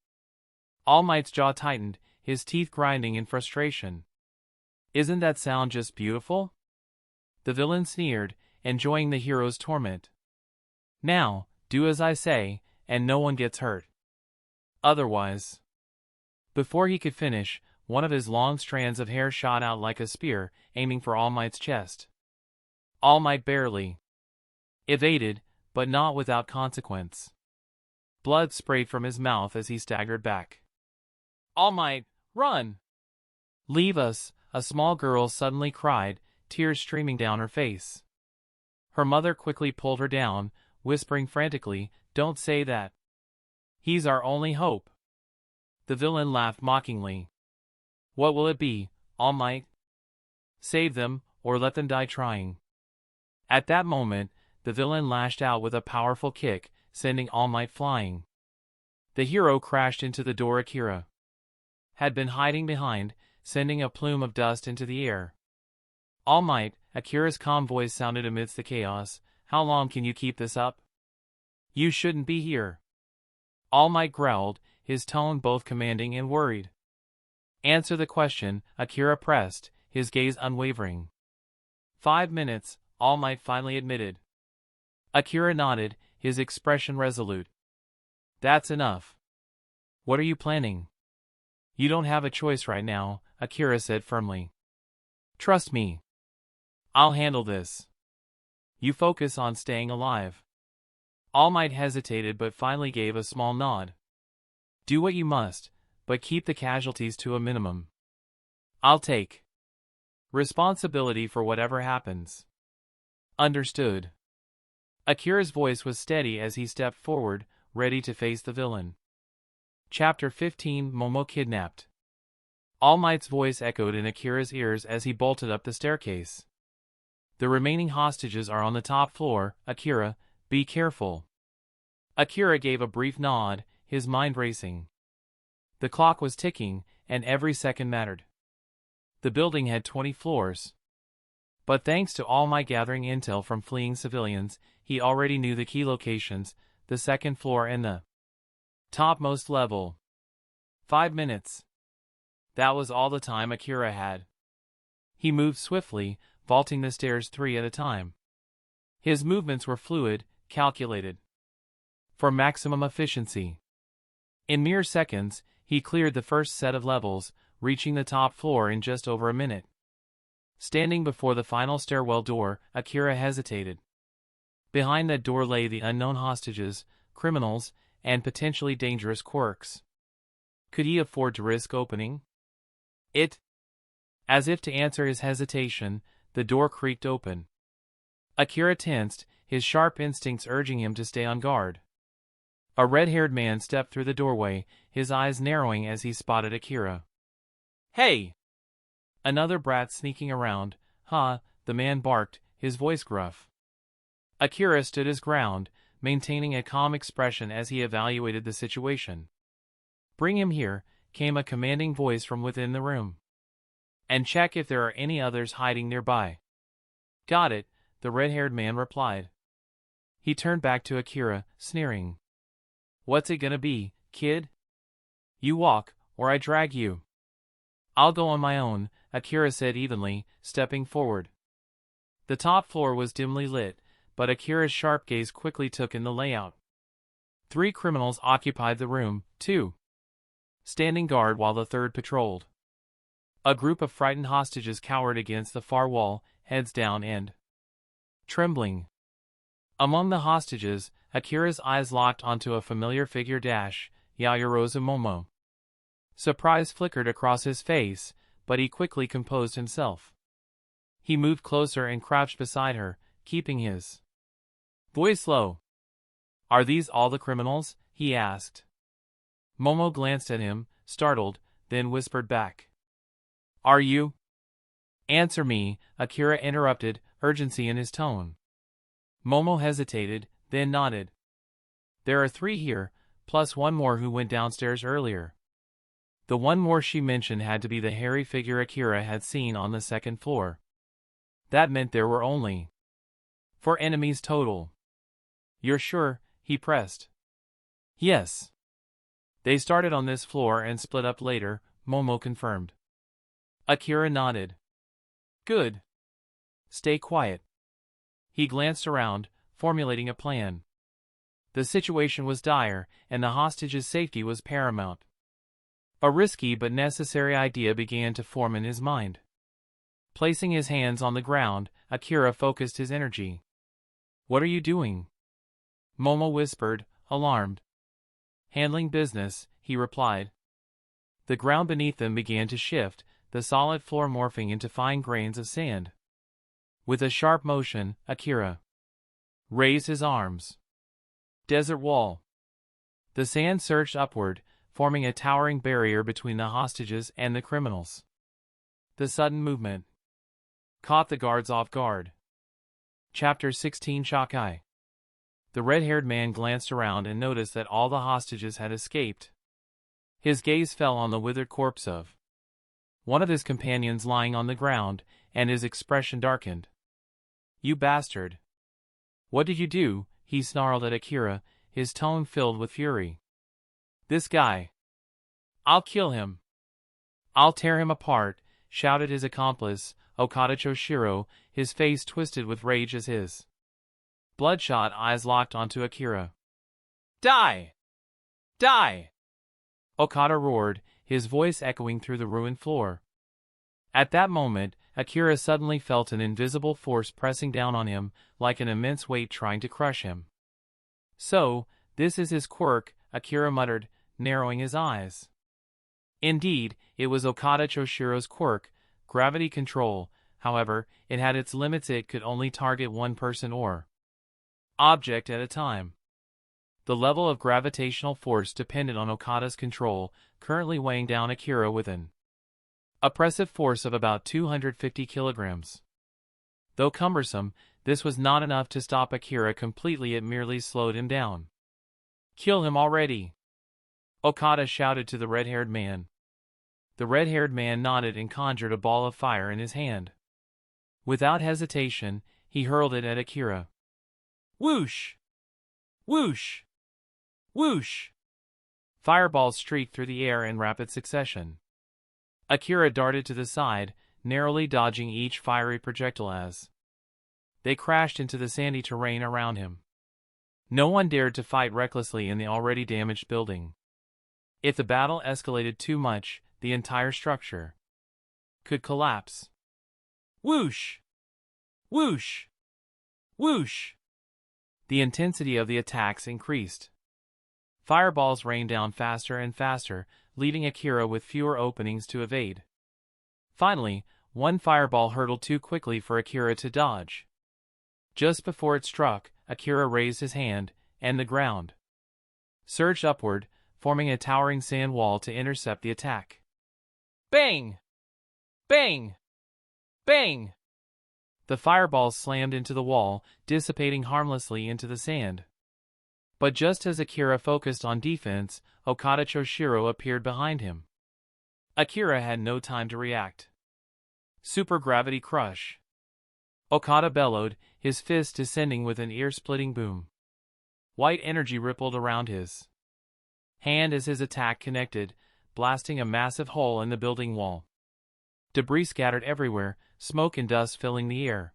All Might's jaw tightened, his teeth grinding in frustration. Isn't that sound just beautiful? The villain sneered, enjoying the hero's torment. Now, do as I say, and no one gets hurt. Otherwise. Before he could finish, one of his long strands of hair shot out like a spear, aiming for All Might's chest. All Might barely evaded, but not without consequence. Blood sprayed from his mouth as he staggered back. All Might, run! Leave us, a small girl suddenly cried, tears streaming down her face. Her mother quickly pulled her down, whispering frantically, Don't say that. He's our only hope. The villain laughed mockingly. What will it be, All Might? Save them, or let them die trying. At that moment, the villain lashed out with a powerful kick, sending All Might flying. The hero crashed into the door Akira had been hiding behind, sending a plume of dust into the air. All Might, Akira's calm voice sounded amidst the chaos. How long can you keep this up? You shouldn't be here. All Might growled, his tone both commanding and worried. Answer the question, Akira pressed, his gaze unwavering. 5 minutes, All Might finally admitted. Akira nodded, his expression resolute. That's enough. What are you planning? You don't have a choice right now, Akira said firmly. Trust me. I'll handle this. You focus on staying alive. All Might hesitated but finally gave a small nod. Do what you must, but keep the casualties to a minimum. I'll take responsibility for whatever happens. Understood. Akira's voice was steady as he stepped forward, ready to face the villain. Chapter 15 Momo Kidnapped. All Might's voice echoed in Akira's ears as he bolted up the staircase. The remaining hostages are on the top floor, Akira, be careful. Akira gave a brief nod, his mind racing. The clock was ticking, and every second mattered. The building had 20 floors. But thanks to All Might gathering intel from fleeing civilians, he already knew the key locations, the second floor and the topmost level. 5 minutes. That was all the time Akira had. He moved swiftly, vaulting the stairs 3 at a time. His movements were fluid, calculated for maximum efficiency. In mere seconds, he cleared the first set of levels, reaching the top floor in just over a minute. Standing before the final stairwell door, Akira hesitated. Behind that door lay the unknown hostages, criminals, and potentially dangerous quirks. Could he afford to risk opening it? As if to answer his hesitation, the door creaked open. Akira tensed, his sharp instincts urging him to stay on guard. A red-haired man stepped through the doorway, his eyes narrowing as he spotted Akira. Hey! Another brat sneaking around, huh? The man barked, his voice gruff. Akira stood his ground, maintaining a calm expression as he evaluated the situation. Bring him here, came a commanding voice from within the room. And check if there are any others hiding nearby. Got it, the red-haired man replied. He turned back to Akira, sneering. What's it gonna be, kid? You walk, or I drag you. I'll go on my own, Akira said evenly, stepping forward. The top floor was dimly lit, but Akira's sharp gaze quickly took in the layout. 3 criminals occupied the room, 2 standing guard while the third patrolled. A group of frightened hostages cowered against the far wall, heads down and trembling. Among the hostages, Akira's eyes locked onto a familiar figure Yaoyorozu Momo. Surprise flickered across his face, but he quickly composed himself. He moved closer and crouched beside her, keeping his voice low. Are these all the criminals? He asked. Momo glanced at him, startled, then whispered back. Are you? Answer me, Akira interrupted, urgency in his tone. Momo hesitated, then nodded. There are 3 here, plus one more who went downstairs earlier. The one more she mentioned had to be the hairy figure Akira had seen on the second floor. That meant there were only 4 enemies total. You're sure? He pressed. Yes. They started on this floor and split up later, Momo confirmed. Akira nodded. Good. Stay quiet. He glanced around, formulating a plan. The situation was dire, and the hostage's safety was paramount. A risky but necessary idea began to form in his mind. Placing his hands on the ground, Akira focused his energy. What are you doing? Momo whispered, alarmed. Handling business, he replied. The ground beneath them began to shift, the solid floor morphing into fine grains of sand. With a sharp motion, Akira raised his arms. Desert wall. The sand surged upward, forming a towering barrier between the hostages and the criminals. The sudden movement caught the guards off guard. Chapter 16 Shock-Eye. The red-haired man glanced around and noticed that all the hostages had escaped. His gaze fell on the withered corpse of one of his companions lying on the ground, and his expression darkened. You bastard. What did you do? He snarled at Akira, his tone filled with fury. This guy. I'll kill him. I'll tear him apart, shouted his accomplice, Okada Choshiro, his face twisted with rage as his bloodshot eyes locked onto Akira. Die! Die! Okada roared, his voice echoing through the ruined floor. At that moment, Akira suddenly felt an invisible force pressing down on him, like an immense weight trying to crush him. So, this is his quirk, Akira muttered, narrowing his eyes. Indeed, it was Okada Choshiro's quirk, gravity control. However, it had its limits. It could only target one person or object at a time. The level of gravitational force depended on Okada's control, currently weighing down Akira with an oppressive force of about 250 kilograms. Though cumbersome, this was not enough to stop Akira completely. It merely slowed him down. Kill him already! Okada shouted to the red-haired man. The red-haired man nodded and conjured a ball of fire in his hand. Without hesitation, he hurled it at Akira. Whoosh! Whoosh! Whoosh! Fireballs streaked through the air in rapid succession. Akira darted to the side, narrowly dodging each fiery projectile as they crashed into the sandy terrain around him. No one dared to fight recklessly in the already damaged building. If the battle escalated too much, the entire structure could collapse. Whoosh! Whoosh! Whoosh! The intensity of the attacks increased. Fireballs rained down faster and faster, leaving Akira with fewer openings to evade. Finally, one fireball hurtled too quickly for Akira to dodge. Just before it struck, Akira raised his hand, and the ground surged upward, forming a towering sand wall to intercept the attack. Bang! Bang! Bang! The fireballs slammed into the wall, dissipating harmlessly into the sand. But just as Akira focused on defense, Okada Choshiro appeared behind him. Akira had no time to react. Supergravity crush. Okada bellowed, his fist descending with an ear-splitting boom. White energy rippled around his hand as his attack connected, blasting a massive hole in the building wall. Debris scattered everywhere, smoke and dust filling the air.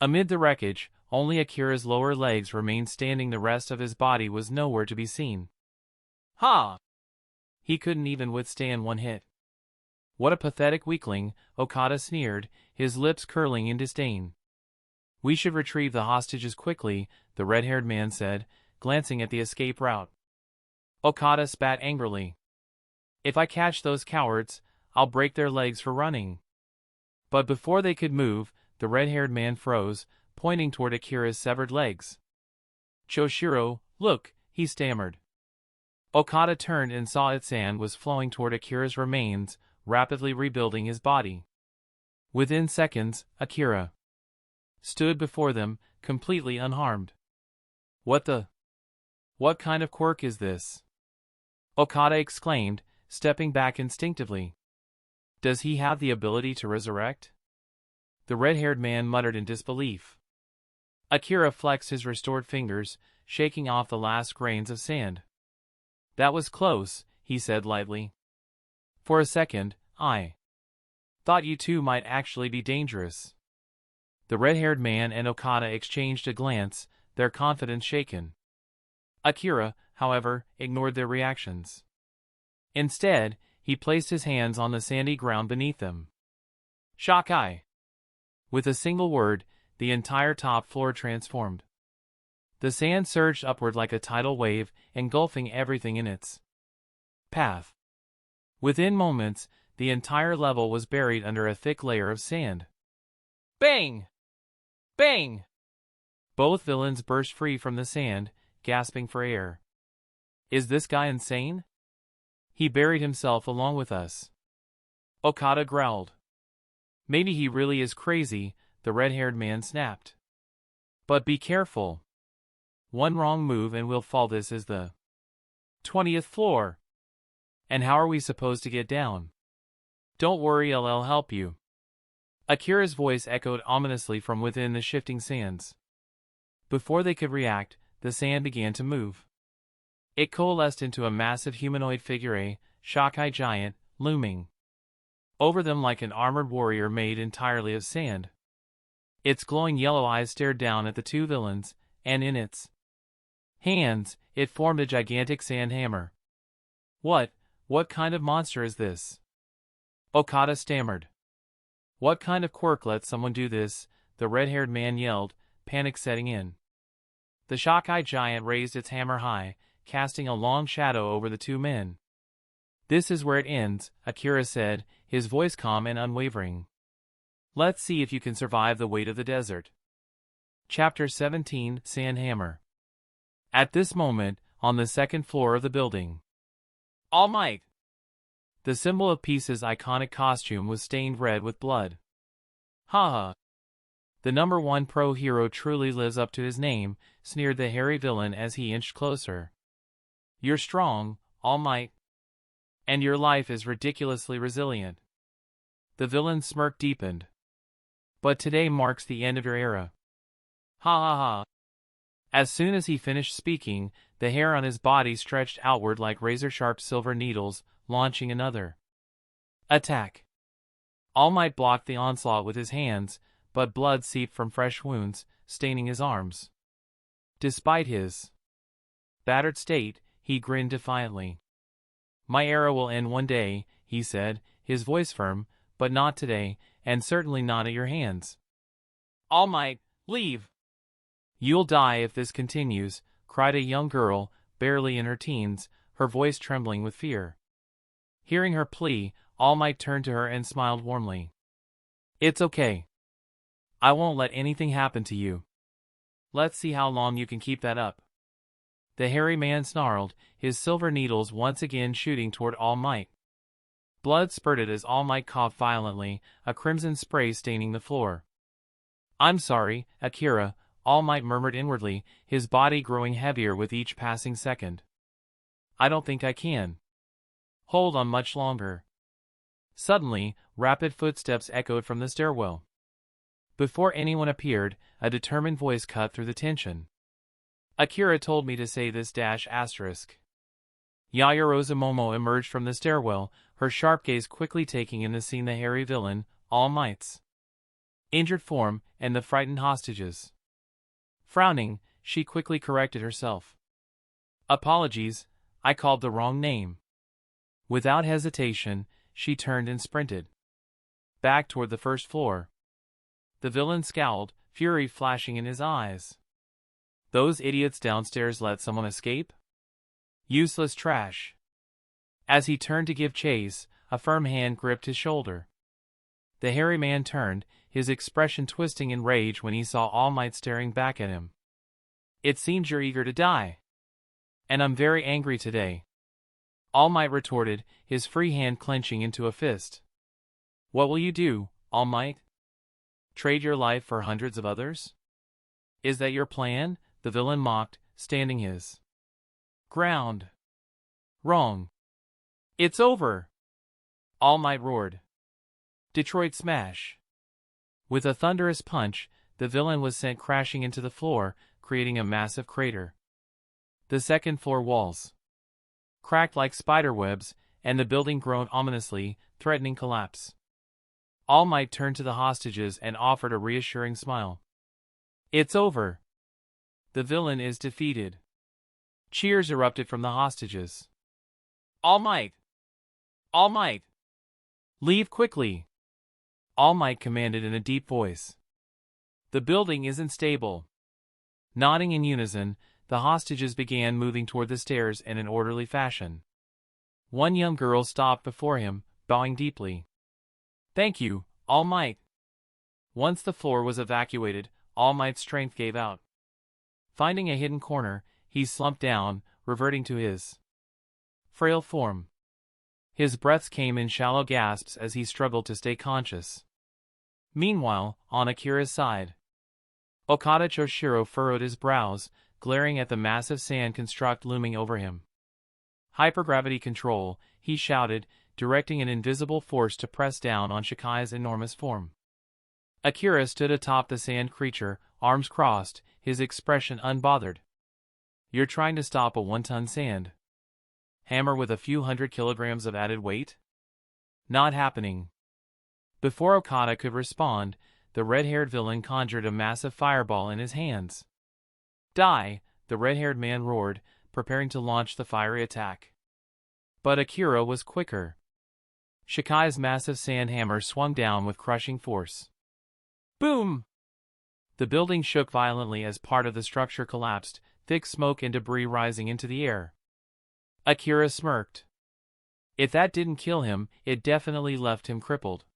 Amid the wreckage, only Akira's lower legs remained standing. The rest of his body was nowhere to be seen. Ha! He couldn't even withstand one hit. What a pathetic weakling, Okada sneered, his lips curling in disdain. We should retrieve the hostages quickly, the red-haired man said, glancing at the escape route. Okada spat angrily. If I catch those cowards, I'll break their legs for running. But before they could move, the red-haired man froze, pointing toward Akira's severed legs. Choshiro, look, he stammered. Okada turned and saw its sand was flowing toward Akira's remains, rapidly rebuilding his body. Within seconds, Akira stood before them, completely unharmed. What kind of quirk is this? Okada exclaimed, stepping back instinctively. Does he have the ability to resurrect? The red-haired man muttered in disbelief. Akira flexed his restored fingers, shaking off the last grains of sand. That was close, he said lightly. For a second, I thought you two might actually be dangerous. The red-haired man and Okada exchanged a glance, their confidence shaken. Akira, however, ignored their reactions. Instead, he placed his hands on the sandy ground beneath them. Shock-eye. With a single word, the entire top floor transformed. The sand surged upward like a tidal wave, engulfing everything in its path. Within moments, the entire level was buried under a thick layer of sand. Bang! Bang! Both villains burst free from the sand, gasping for air. Is this guy insane? He buried himself along with us. Okada growled. Maybe he really is crazy, the red-haired man snapped. But be careful. One wrong move and we'll fall. This is the 20th floor. And how are we supposed to get down? Don't worry, I'll help you. Akira's voice echoed ominously from within the shifting sands. Before they could react, the sand began to move. It coalesced into a massive humanoid figure, a shock-eye giant, looming over them like an armored warrior made entirely of sand. Its glowing yellow eyes stared down at the two villains, and in its hands, it formed a gigantic sand hammer. What kind of monster is this? Okada stammered. What kind of quirk lets someone do this? The red-haired man yelled, panic setting in. The shock-eye giant raised its hammer high, casting a long shadow over the two men. This is where it ends, Akira said, his voice calm and unwavering. Let's see if you can survive the weight of the desert. Chapter 17, Sand Hammer. At this moment, on the second floor of the building, All Might, the symbol of peace's iconic costume, was stained red with blood. Haha. The number one pro hero truly lives up to his name, sneered the hairy villain as he inched closer. You're strong, All Might. And your life is ridiculously resilient. The villain's smirk deepened. But today marks the end of your era. Ha ha ha. As soon as he finished speaking, the hair on his body stretched outward like razor-sharp silver needles, launching another attack. All Might blocked the onslaught with his hands, but blood seeped from fresh wounds, staining his arms. Despite his battered state, he grinned defiantly. My era will end one day, he said, his voice firm, but not today, and certainly not at your hands. All Might, leave! You'll die if this continues, cried a young girl, barely in her teens, her voice trembling with fear. Hearing her plea, All Might turned to her and smiled warmly. It's okay. I won't let anything happen to you. Let's see how long you can keep that up. The hairy man snarled, his silver needles once again shooting toward All Might. Blood spurted as All Might coughed violently, a crimson spray staining the floor. I'm sorry, Akira, All Might murmured inwardly, his body growing heavier with each passing second. I don't think I can hold on much longer. Suddenly, rapid footsteps echoed from the stairwell. Before anyone appeared, a determined voice cut through the tension. Akira told me to say this ***. Yaoyorozu Momo emerged from the stairwell, her sharp gaze quickly taking in the scene: the hairy villain, All Might's injured form, and the frightened hostages. Frowning, she quickly corrected herself. Apologies, I called the wrong name. Without hesitation, she turned and sprinted back toward the first floor. The villain scowled, fury flashing in his eyes. Those idiots downstairs let someone escape? Useless trash. As he turned to give chase, a firm hand gripped his shoulder. The hairy man turned, his expression twisting in rage when he saw All Might staring back at him. It seems you're eager to die. And I'm very angry today. All Might retorted, his free hand clenching into a fist. What will you do, All Might? Trade your life for hundreds of others? Is that your plan? The villain mocked, standing his ground. Wrong. It's over. All Might roared. Detroit smash. With a thunderous punch, the villain was sent crashing into the floor, creating a massive crater. The second floor walls cracked like spider webs, and the building groaned ominously, threatening collapse. All Might turned to the hostages and offered a reassuring smile. "It's over. The villain is defeated." Cheers erupted from the hostages. "All Might! All Might! Leave quickly!" All Might commanded in a deep voice. "The building isn't stable." Nodding in unison, the hostages began moving toward the stairs in an orderly fashion. One young girl stopped before him, bowing deeply. "Thank you, All Might." Once the floor was evacuated, All Might's strength gave out. Finding a hidden corner, he slumped down, reverting to his frail form. His breaths came in shallow gasps as he struggled to stay conscious. Meanwhile, on Akira's side, Okada Choshiro furrowed his brows, glaring at the massive sand construct looming over him. "Hypergravity control," he shouted, directing an invisible force to press down on Shikai's enormous form. Akira stood atop the sand creature, arms crossed, his expression unbothered. "You're trying to stop a 1-ton sand hammer with a few hundred kilograms of added weight? Not happening." Before Okada could respond, the red-haired villain conjured a massive fireball in his hands. "Die!" the red-haired man roared, preparing to launch the fiery attack. But Akira was quicker. Shikai's massive sand hammer swung down with crushing force. Boom! The building shook violently as part of the structure collapsed, thick smoke and debris rising into the air. Akira smirked. If that didn't kill him, it definitely left him crippled.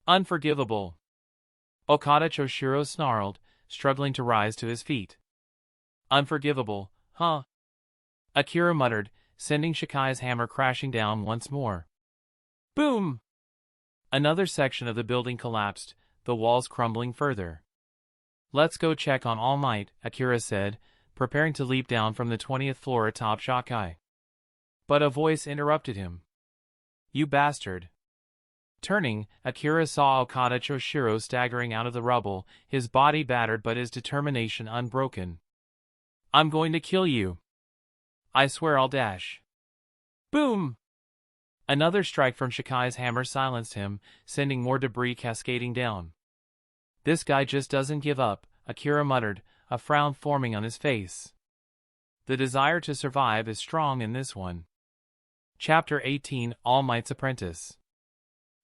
Unforgivable. Okada Choshiro snarled, struggling to rise to his feet. Unforgivable, huh? Akira muttered, sending Shikai's hammer crashing down once more. Boom! Another section of the building collapsed, the walls crumbling further. "Let's go check on All Might," Akira said, preparing to leap down from the 20th floor atop Shikai. But a voice interrupted him. "You bastard." Turning, Akira saw Okada Choshiro staggering out of the rubble, his body battered but his determination unbroken. "I'm going to kill you. I swear I'll dash." Boom! Another strike from Shikai's hammer silenced him, sending more debris cascading down. "This guy just doesn't give up," Akira muttered, a frown forming on his face. The desire to survive is strong in this one. Chapter 18: All Might's Apprentice.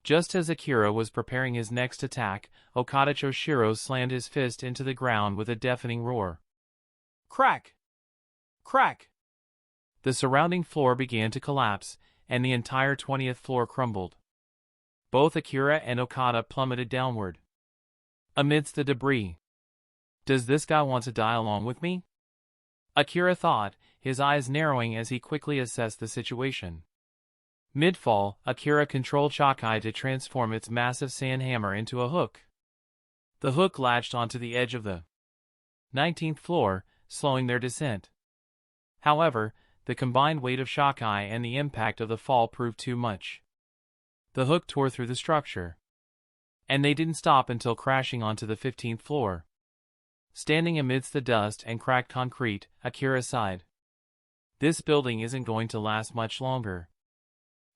Just as Akira was preparing his next attack, Okada Choshiro slammed his fist into the ground with a deafening roar. Crack! Crack! The surrounding floor began to collapse, and the entire 20th floor crumbled. Both Akira and Okada plummeted downward. Amidst the debris. Does this guy want to die along with me? Akira thought, his eyes narrowing as he quickly assessed the situation. Mid-fall, Akira controlled Shikai to transform its massive sand hammer into a hook. The hook latched onto the edge of the 19th floor, slowing their descent. However, the combined weight of Shikai and the impact of the fall proved too much. The hook tore through the structure. And they didn't stop until crashing onto the 15th floor. Standing amidst the dust and cracked concrete, Akira sighed. This building isn't going to last much longer.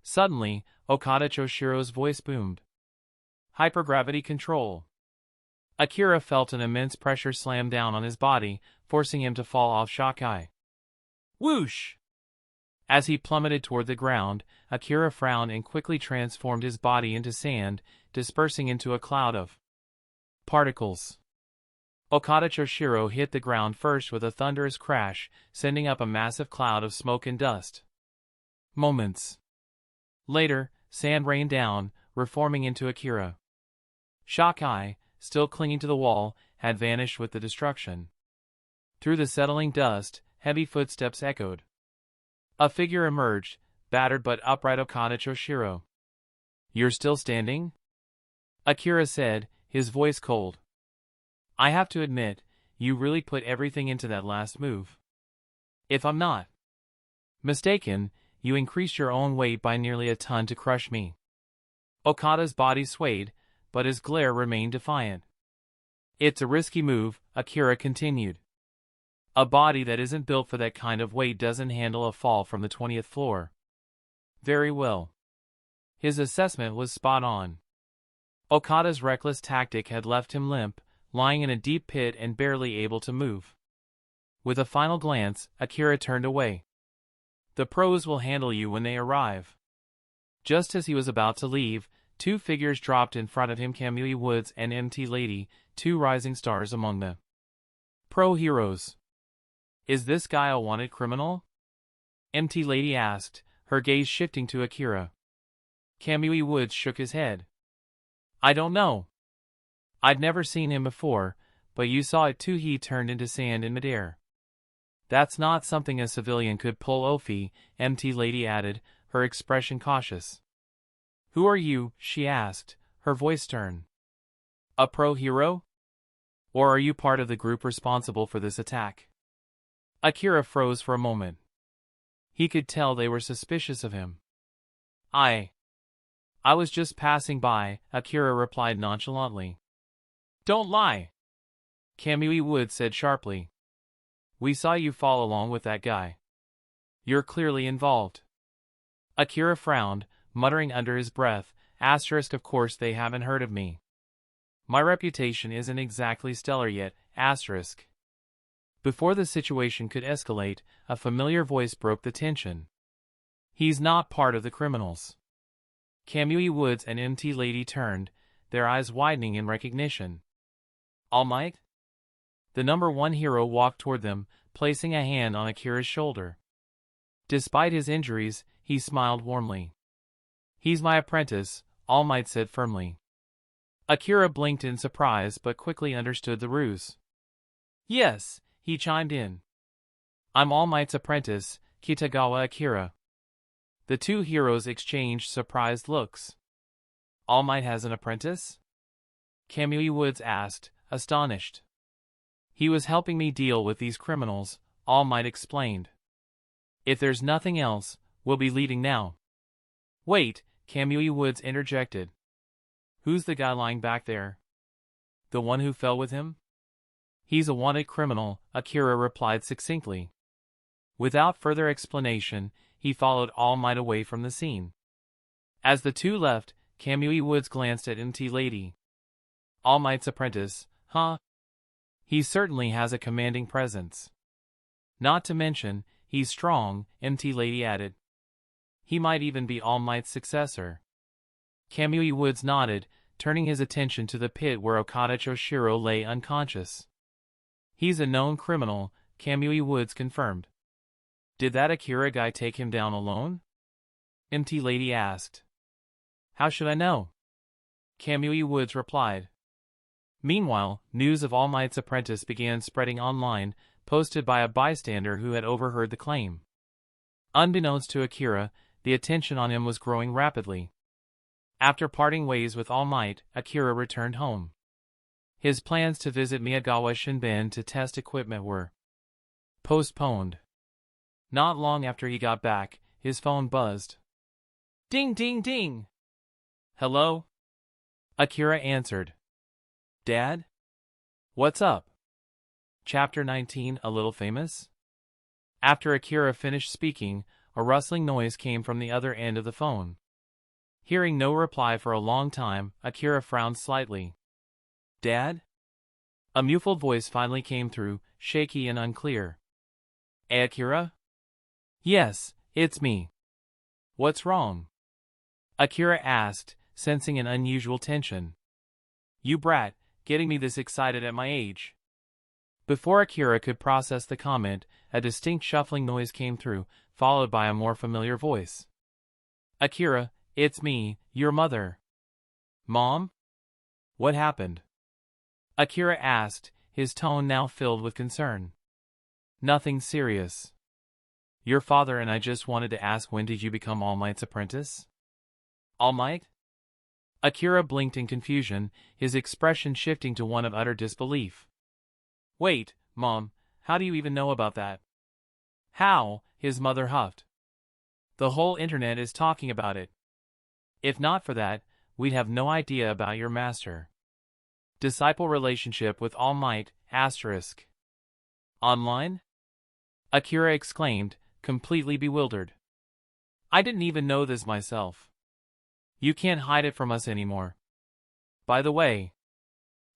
Suddenly, Okada Choshiro's voice boomed. Hypergravity control. Akira felt an immense pressure slam down on his body, forcing him to fall off Shikai. Whoosh! As he plummeted toward the ground, Akira frowned and quickly transformed his body into sand, dispersing into a cloud of particles. Okada Choshiro hit the ground first with a thunderous crash, sending up a massive cloud of smoke and dust. Moments later, sand rained down, reforming into Akira. Shikai, still clinging to the wall, had vanished with the destruction. Through the settling dust, heavy footsteps echoed. A figure emerged, battered but upright. Okada Choshiro. You're still standing? Akira said, his voice cold. I have to admit, you really put everything into that last move. If I'm not mistaken, you increased your own weight by nearly a ton to crush me. Okada's body swayed, but his glare remained defiant. It's a risky move, Akira continued. A body that isn't built for that kind of weight doesn't handle a fall from the 20th floor. Very well. His assessment was spot on. Okada's reckless tactic had left him limp, lying in a deep pit and barely able to move. With a final glance, Akira turned away. The pros will handle you when they arrive. Just as he was about to leave, two figures dropped in front of him, Kamui Woods and MT Lady, two rising stars among the pro heroes. Is this guy a wanted criminal? MT Lady asked, her gaze shifting to Akira. Kamui Woods shook his head. I don't know. I'd never seen him before, but you saw it too. He turned into sand in midair. That's not something a civilian could pull, Ophi, MT Lady added, her expression cautious. Who are you? She asked, her voice stern. A pro hero? Or are you part of the group responsible for this attack? Akira froze for a moment. He could tell they were suspicious of him. I was just passing by, Akira replied nonchalantly. Don't lie, Kamui Woods said sharply. We saw you fall along with that guy. You're clearly involved. Akira frowned, muttering under his breath, asterisk, of course they haven't heard of me. My reputation isn't exactly stellar yet, asterisk. Before the situation could escalate, a familiar voice broke the tension. He's not part of the criminals. Kamui Woods and MT Lady turned, their eyes widening in recognition. All Might? The number one hero walked toward them, placing a hand on Akira's shoulder. Despite his injuries, he smiled warmly. He's my apprentice, All Might said firmly. Akira blinked in surprise but quickly understood the ruse. Yes, he chimed in. I'm All Might's apprentice, Kitagawa Akira. The two heroes exchanged surprised looks. All Might has an apprentice? Kamui Woods asked, astonished. He was helping me deal with these criminals, All Might explained. If there's nothing else, we'll be leaving now. Wait, Kamui Woods interjected. Who's the guy lying back there? The one who fell with him? He's a wanted criminal, Akira replied succinctly. Without further explanation, he followed All Might away from the scene. As the two left, Kamui Woods glanced at MT Lady. All Might's apprentice, huh? He certainly has a commanding presence. Not to mention, he's strong, MT Lady added. He might even be All Might's successor. Kamui Woods nodded, turning his attention to the pit where Okada Choshiro lay unconscious. He's a known criminal, Kamui Woods confirmed. Did that Akira guy take him down alone? MT Lady asked. How should I know? Kamui Woods replied. Meanwhile, news of All Might's apprentice began spreading online, posted by a bystander who had overheard the claim. Unbeknownst to Akira, the attention on him was growing rapidly. After parting ways with All Might, Akira returned home. His plans to visit Miyagawa Shinben to test equipment were postponed. Not long after he got back, his phone buzzed. Ding ding ding! Hello? Akira answered. Dad? What's up? Chapter 19, A Little Famous? After Akira finished speaking, a rustling noise came from the other end of the phone. Hearing no reply for a long time, Akira frowned slightly. Dad? A muffled voice finally came through, shaky and unclear. Hey, Akira? Yes, it's me. What's wrong? Akira asked, sensing an unusual tension. You brat, getting me this excited at my age. Before Akira could process the comment, a distinct shuffling noise came through, followed by a more familiar voice. Akira, it's me, your mother. Mom? What happened? Akira asked, his tone now filled with concern. Nothing serious. Your father and I just wanted to ask, when did you become All Might's apprentice? All Might? Akira blinked in confusion, his expression shifting to one of utter disbelief. Wait, Mom, how do you even know about that? How? His mother huffed. The whole internet is talking about it. If not for that, we'd have no idea about your master. Disciple relationship with All Might, asterisk. Online? Akira exclaimed, completely bewildered. I didn't even know this myself. You can't hide it from us anymore. By the way.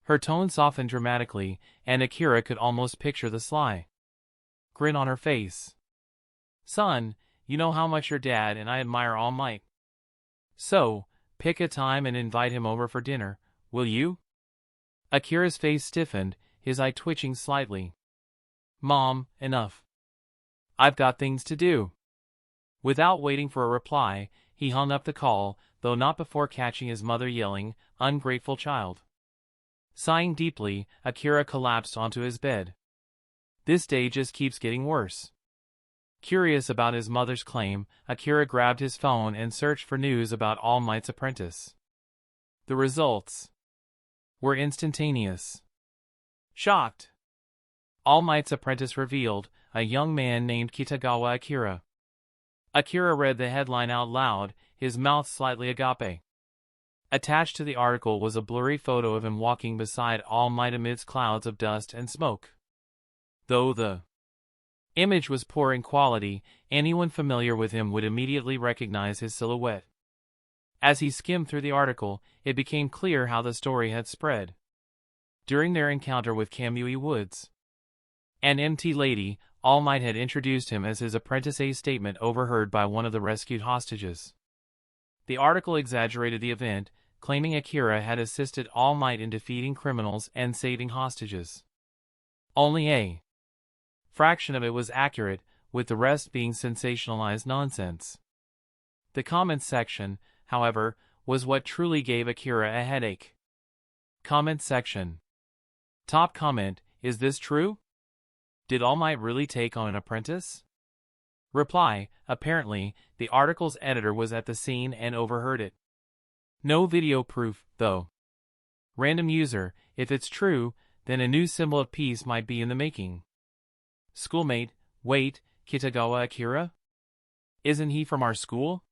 Her tone softened dramatically, and Akira could almost picture the sly grin on her face. Son, you know how much your dad and I admire All Might. So, pick a time and invite him over for dinner, will you? Akira's face stiffened, his eye twitching slightly. Mom, enough. I've got things to do. Without waiting for a reply, he hung up the call, though not before catching his mother yelling, "Ungrateful child." Sighing deeply, Akira collapsed onto his bed. This day just keeps getting worse. Curious about his mother's claim, Akira grabbed his phone and searched for news about All Might's apprentice. The results were instantaneous. Shocked. All Might's apprentice revealed, a young man named Kitagawa Akira. Akira read the headline out loud, his mouth slightly agape. Attached to the article was a blurry photo of him walking beside All Might amidst clouds of dust and smoke. Though the image was poor in quality, anyone familiar with him would immediately recognize his silhouette. As he skimmed through the article, it became clear how the story had spread. During their encounter with Kamui Woods, an MT lady, All Might had introduced him as his apprentice, a statement overheard by one of the rescued hostages. The article exaggerated the event, claiming Akira had assisted All Might in defeating criminals and saving hostages. Only a fraction of it was accurate, with the rest being sensationalized nonsense. The comments section, however, was what truly gave Akira a headache. Comment section. Top comment, is this true? Did All Might really take on an apprentice? Reply, apparently, the article's editor was at the scene and overheard it. No video proof, though. Random user, if it's true, then a new symbol of peace might be in the making. Schoolmate, wait, Kitagawa Akira? Isn't he from our school?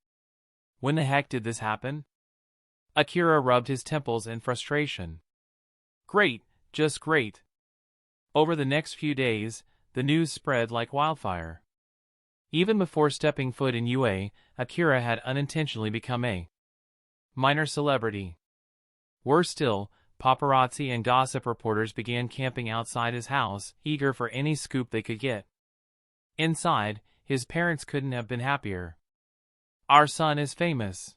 When the heck did this happen? Akira rubbed his temples in frustration. Great, just great. Over the next few days, the news spread like wildfire. Even before stepping foot in UA, Akira had unintentionally become a minor celebrity. Worse still, paparazzi and gossip reporters began camping outside his house, eager for any scoop they could get. Inside, his parents couldn't have been happier. Our son is famous.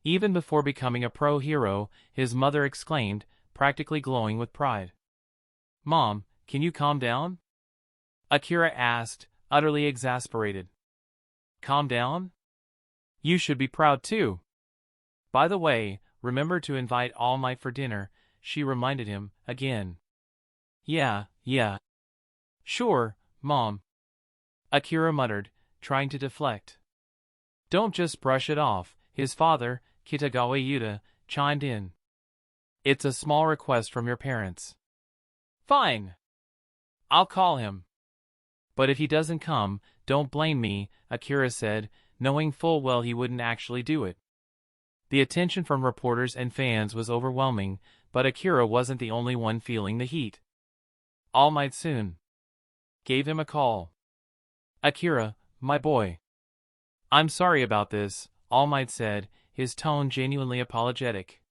Even before becoming a pro hero, his mother exclaimed, practically glowing with pride. Mom, can you calm down? Akira asked, utterly exasperated. Calm down? You should be proud too. By the way, remember to invite All Might for dinner, she reminded him, again. Yeah. Sure, Mom. Akira muttered, trying to deflect. Don't just brush it off, his father, Kitagawa Yuta, chimed in. It's a small request from your parents. Fine. I'll call him. But if he doesn't come, don't blame me, Akira said, knowing full well he wouldn't actually do it. The attention from reporters and fans was overwhelming, but Akira wasn't the only one feeling the heat. All Might soon gave him a call. Akira, my boy. I'm sorry about this, All Might said, his tone genuinely apologetic.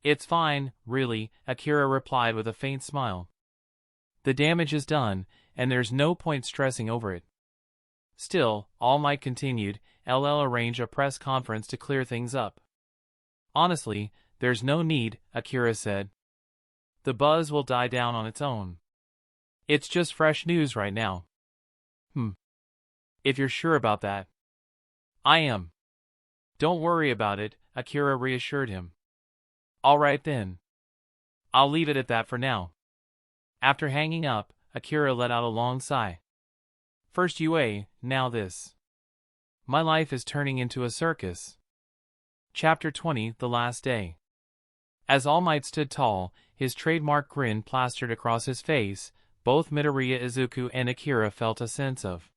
It's fine, really, Akira replied with a faint smile. The damage is done, and there's no point stressing over it. Still, All Might continued, LL arrange a press conference to clear things up. Honestly, there's no need, Akira said. The buzz will die down on its own. It's just fresh news right now. If you're sure about that. I am. Don't worry about it, Akira reassured him. All right then. I'll leave it at that for now. After hanging up, Akira let out a long sigh. First UA, now this. My life is turning into a circus. Chapter 20, The Last Day. As All Might stood tall, his trademark grin plastered across his face, both Midoriya Izuku and Akira felt a sense of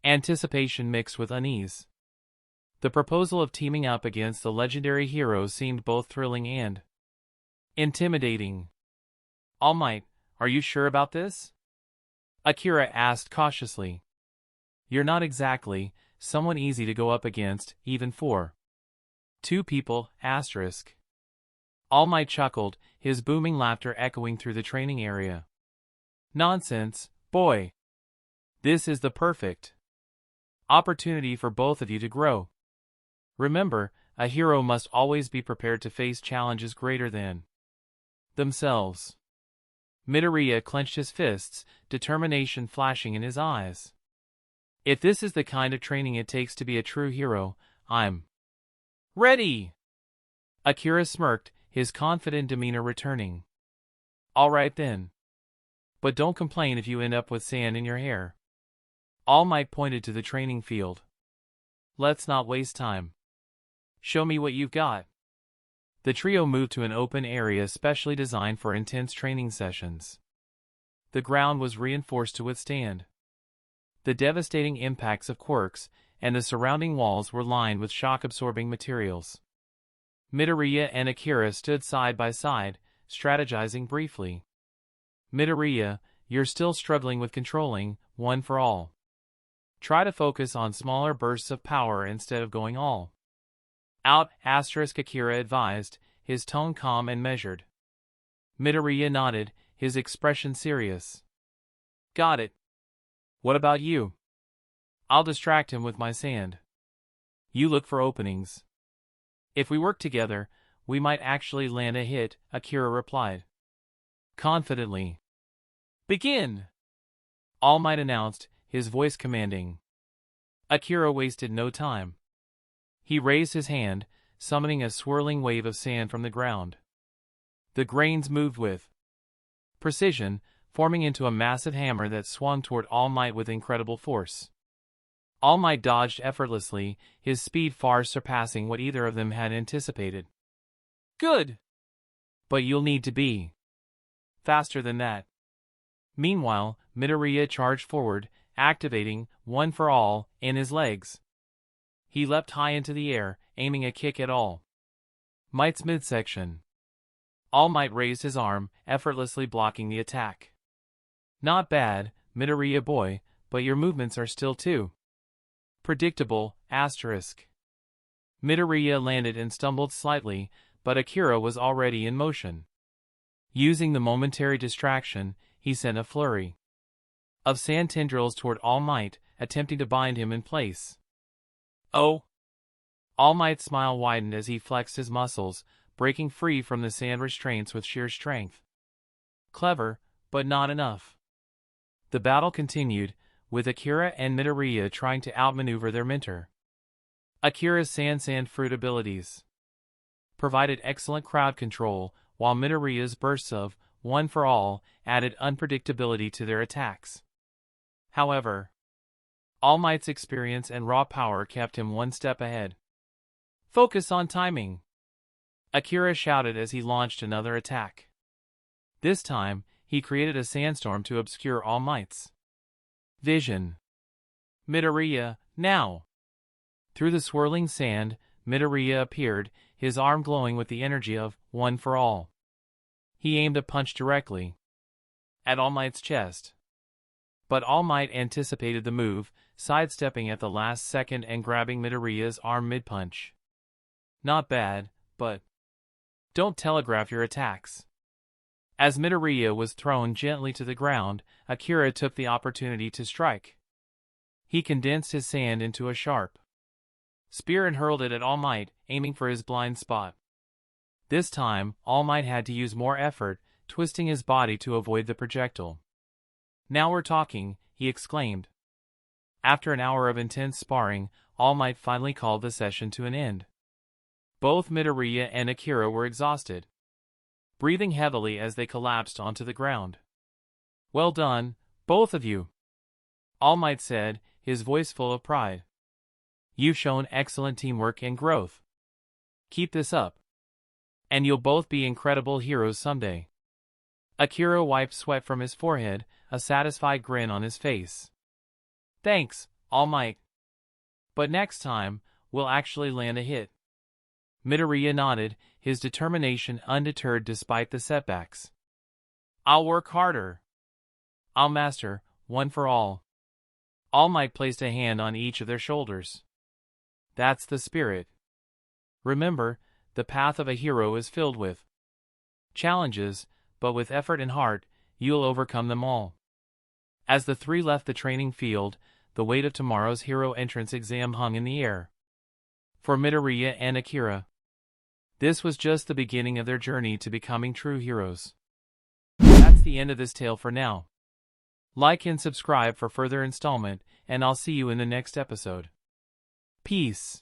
anticipation mixed with unease. The proposal of teaming up against the legendary heroes seemed both thrilling and intimidating. All Might, are you sure about this? Akira asked cautiously. You're not exactly someone easy to go up against, even for two people, asterisk. All Might chuckled, his booming laughter echoing through the training area. Nonsense, boy. This is the perfect opportunity for both of you to grow. Remember, a hero must always be prepared to face challenges greater than themselves. Midoriya clenched his fists, determination flashing in his eyes. If this is the kind of training it takes to be a true hero, I'm ready! Akira smirked, his confident demeanor returning. All right then. But don't complain if you end up with sand in your hair. All Might pointed to the training field. Let's not waste time. Show me what you've got. The trio moved to an open area specially designed for intense training sessions. The ground was reinforced to withstand the devastating impacts of quirks, and the surrounding walls were lined with shock-absorbing materials. Midoriya and Akira stood side by side, strategizing briefly. Midoriya, you're still struggling with controlling, one for all. Try to focus on smaller bursts of power instead of going all out, asterisk, Akira advised, his tone calm and measured. Midoriya nodded, his expression serious. Got it. What about you? I'll distract him with my sand. You look for openings. If we work together, we might actually land a hit, Akira replied confidently. Begin! All Might announced, his voice commanding. Akira wasted no time. He raised his hand, summoning a swirling wave of sand from the ground. The grains moved with precision, forming into a massive hammer that swung toward All Might with incredible force. All Might dodged effortlessly, his speed far surpassing what either of them had anticipated. Good! But you'll need to be faster than that. Meanwhile, Midoriya charged forward, activating One for All in his legs. He leapt high into the air, aiming a kick at All Might's midsection. All Might raised his arm, effortlessly blocking the attack. Not bad, Midoriya boy, but your movements are still too predictable, asterisk. Midoriya landed and stumbled slightly, but Akira was already in motion. Using the momentary distraction, he sent a flurry of sand tendrils toward All Might, attempting to bind him in place. Oh! All Might's smile widened as he flexed his muscles, breaking free from the sand restraints with sheer strength. Clever, but not enough. The battle continued, with Akira and Midoriya trying to outmaneuver their mentor. Akira's sand fruit abilities provided excellent crowd control, while Midoriya's bursts of One for All added unpredictability to their attacks. However, All Might's experience and raw power kept him one step ahead. Focus on timing! Akira shouted as he launched another attack. This time, he created a sandstorm to obscure All Might's vision. Midoriya, now! Through the swirling sand, Midoriya appeared, his arm glowing with the energy of One for All. He aimed a punch directly at All Might's chest. But All Might anticipated the move, sidestepping at the last second and grabbing Midoriya's arm mid-punch. Not bad, but don't telegraph your attacks. As Midoriya was thrown gently to the ground, Akira took the opportunity to strike. He condensed his sand into a sharp spear and hurled it at All Might, aiming for his blind spot. This time, All Might had to use more effort, twisting his body to avoid the projectile. Now we're talking, he exclaimed. After an hour of intense sparring, All Might finally called the session to an end. Both Midoriya and Akira were exhausted, breathing heavily as they collapsed onto the ground. Well done, both of you, All Might said, his voice full of pride. You've shown excellent teamwork and growth. Keep this up, and you'll both be incredible heroes someday. Akira wiped sweat from his forehead, a satisfied grin on his face. Thanks, All Might. But next time, we'll actually land a hit. Midoriya nodded, his determination undeterred despite the setbacks. I'll work harder. I'll master one for all. All Might placed a hand on each of their shoulders. That's the spirit. Remember, the path of a hero is filled with challenges, but with effort and heart, you'll overcome them all. As the three left the training field, the weight of tomorrow's hero entrance exam hung in the air. For Midoriya and Akira, this was just the beginning of their journey to becoming true heroes. That's the end of this tale for now. Like and subscribe for further installment, and I'll see you in the next episode. Peace.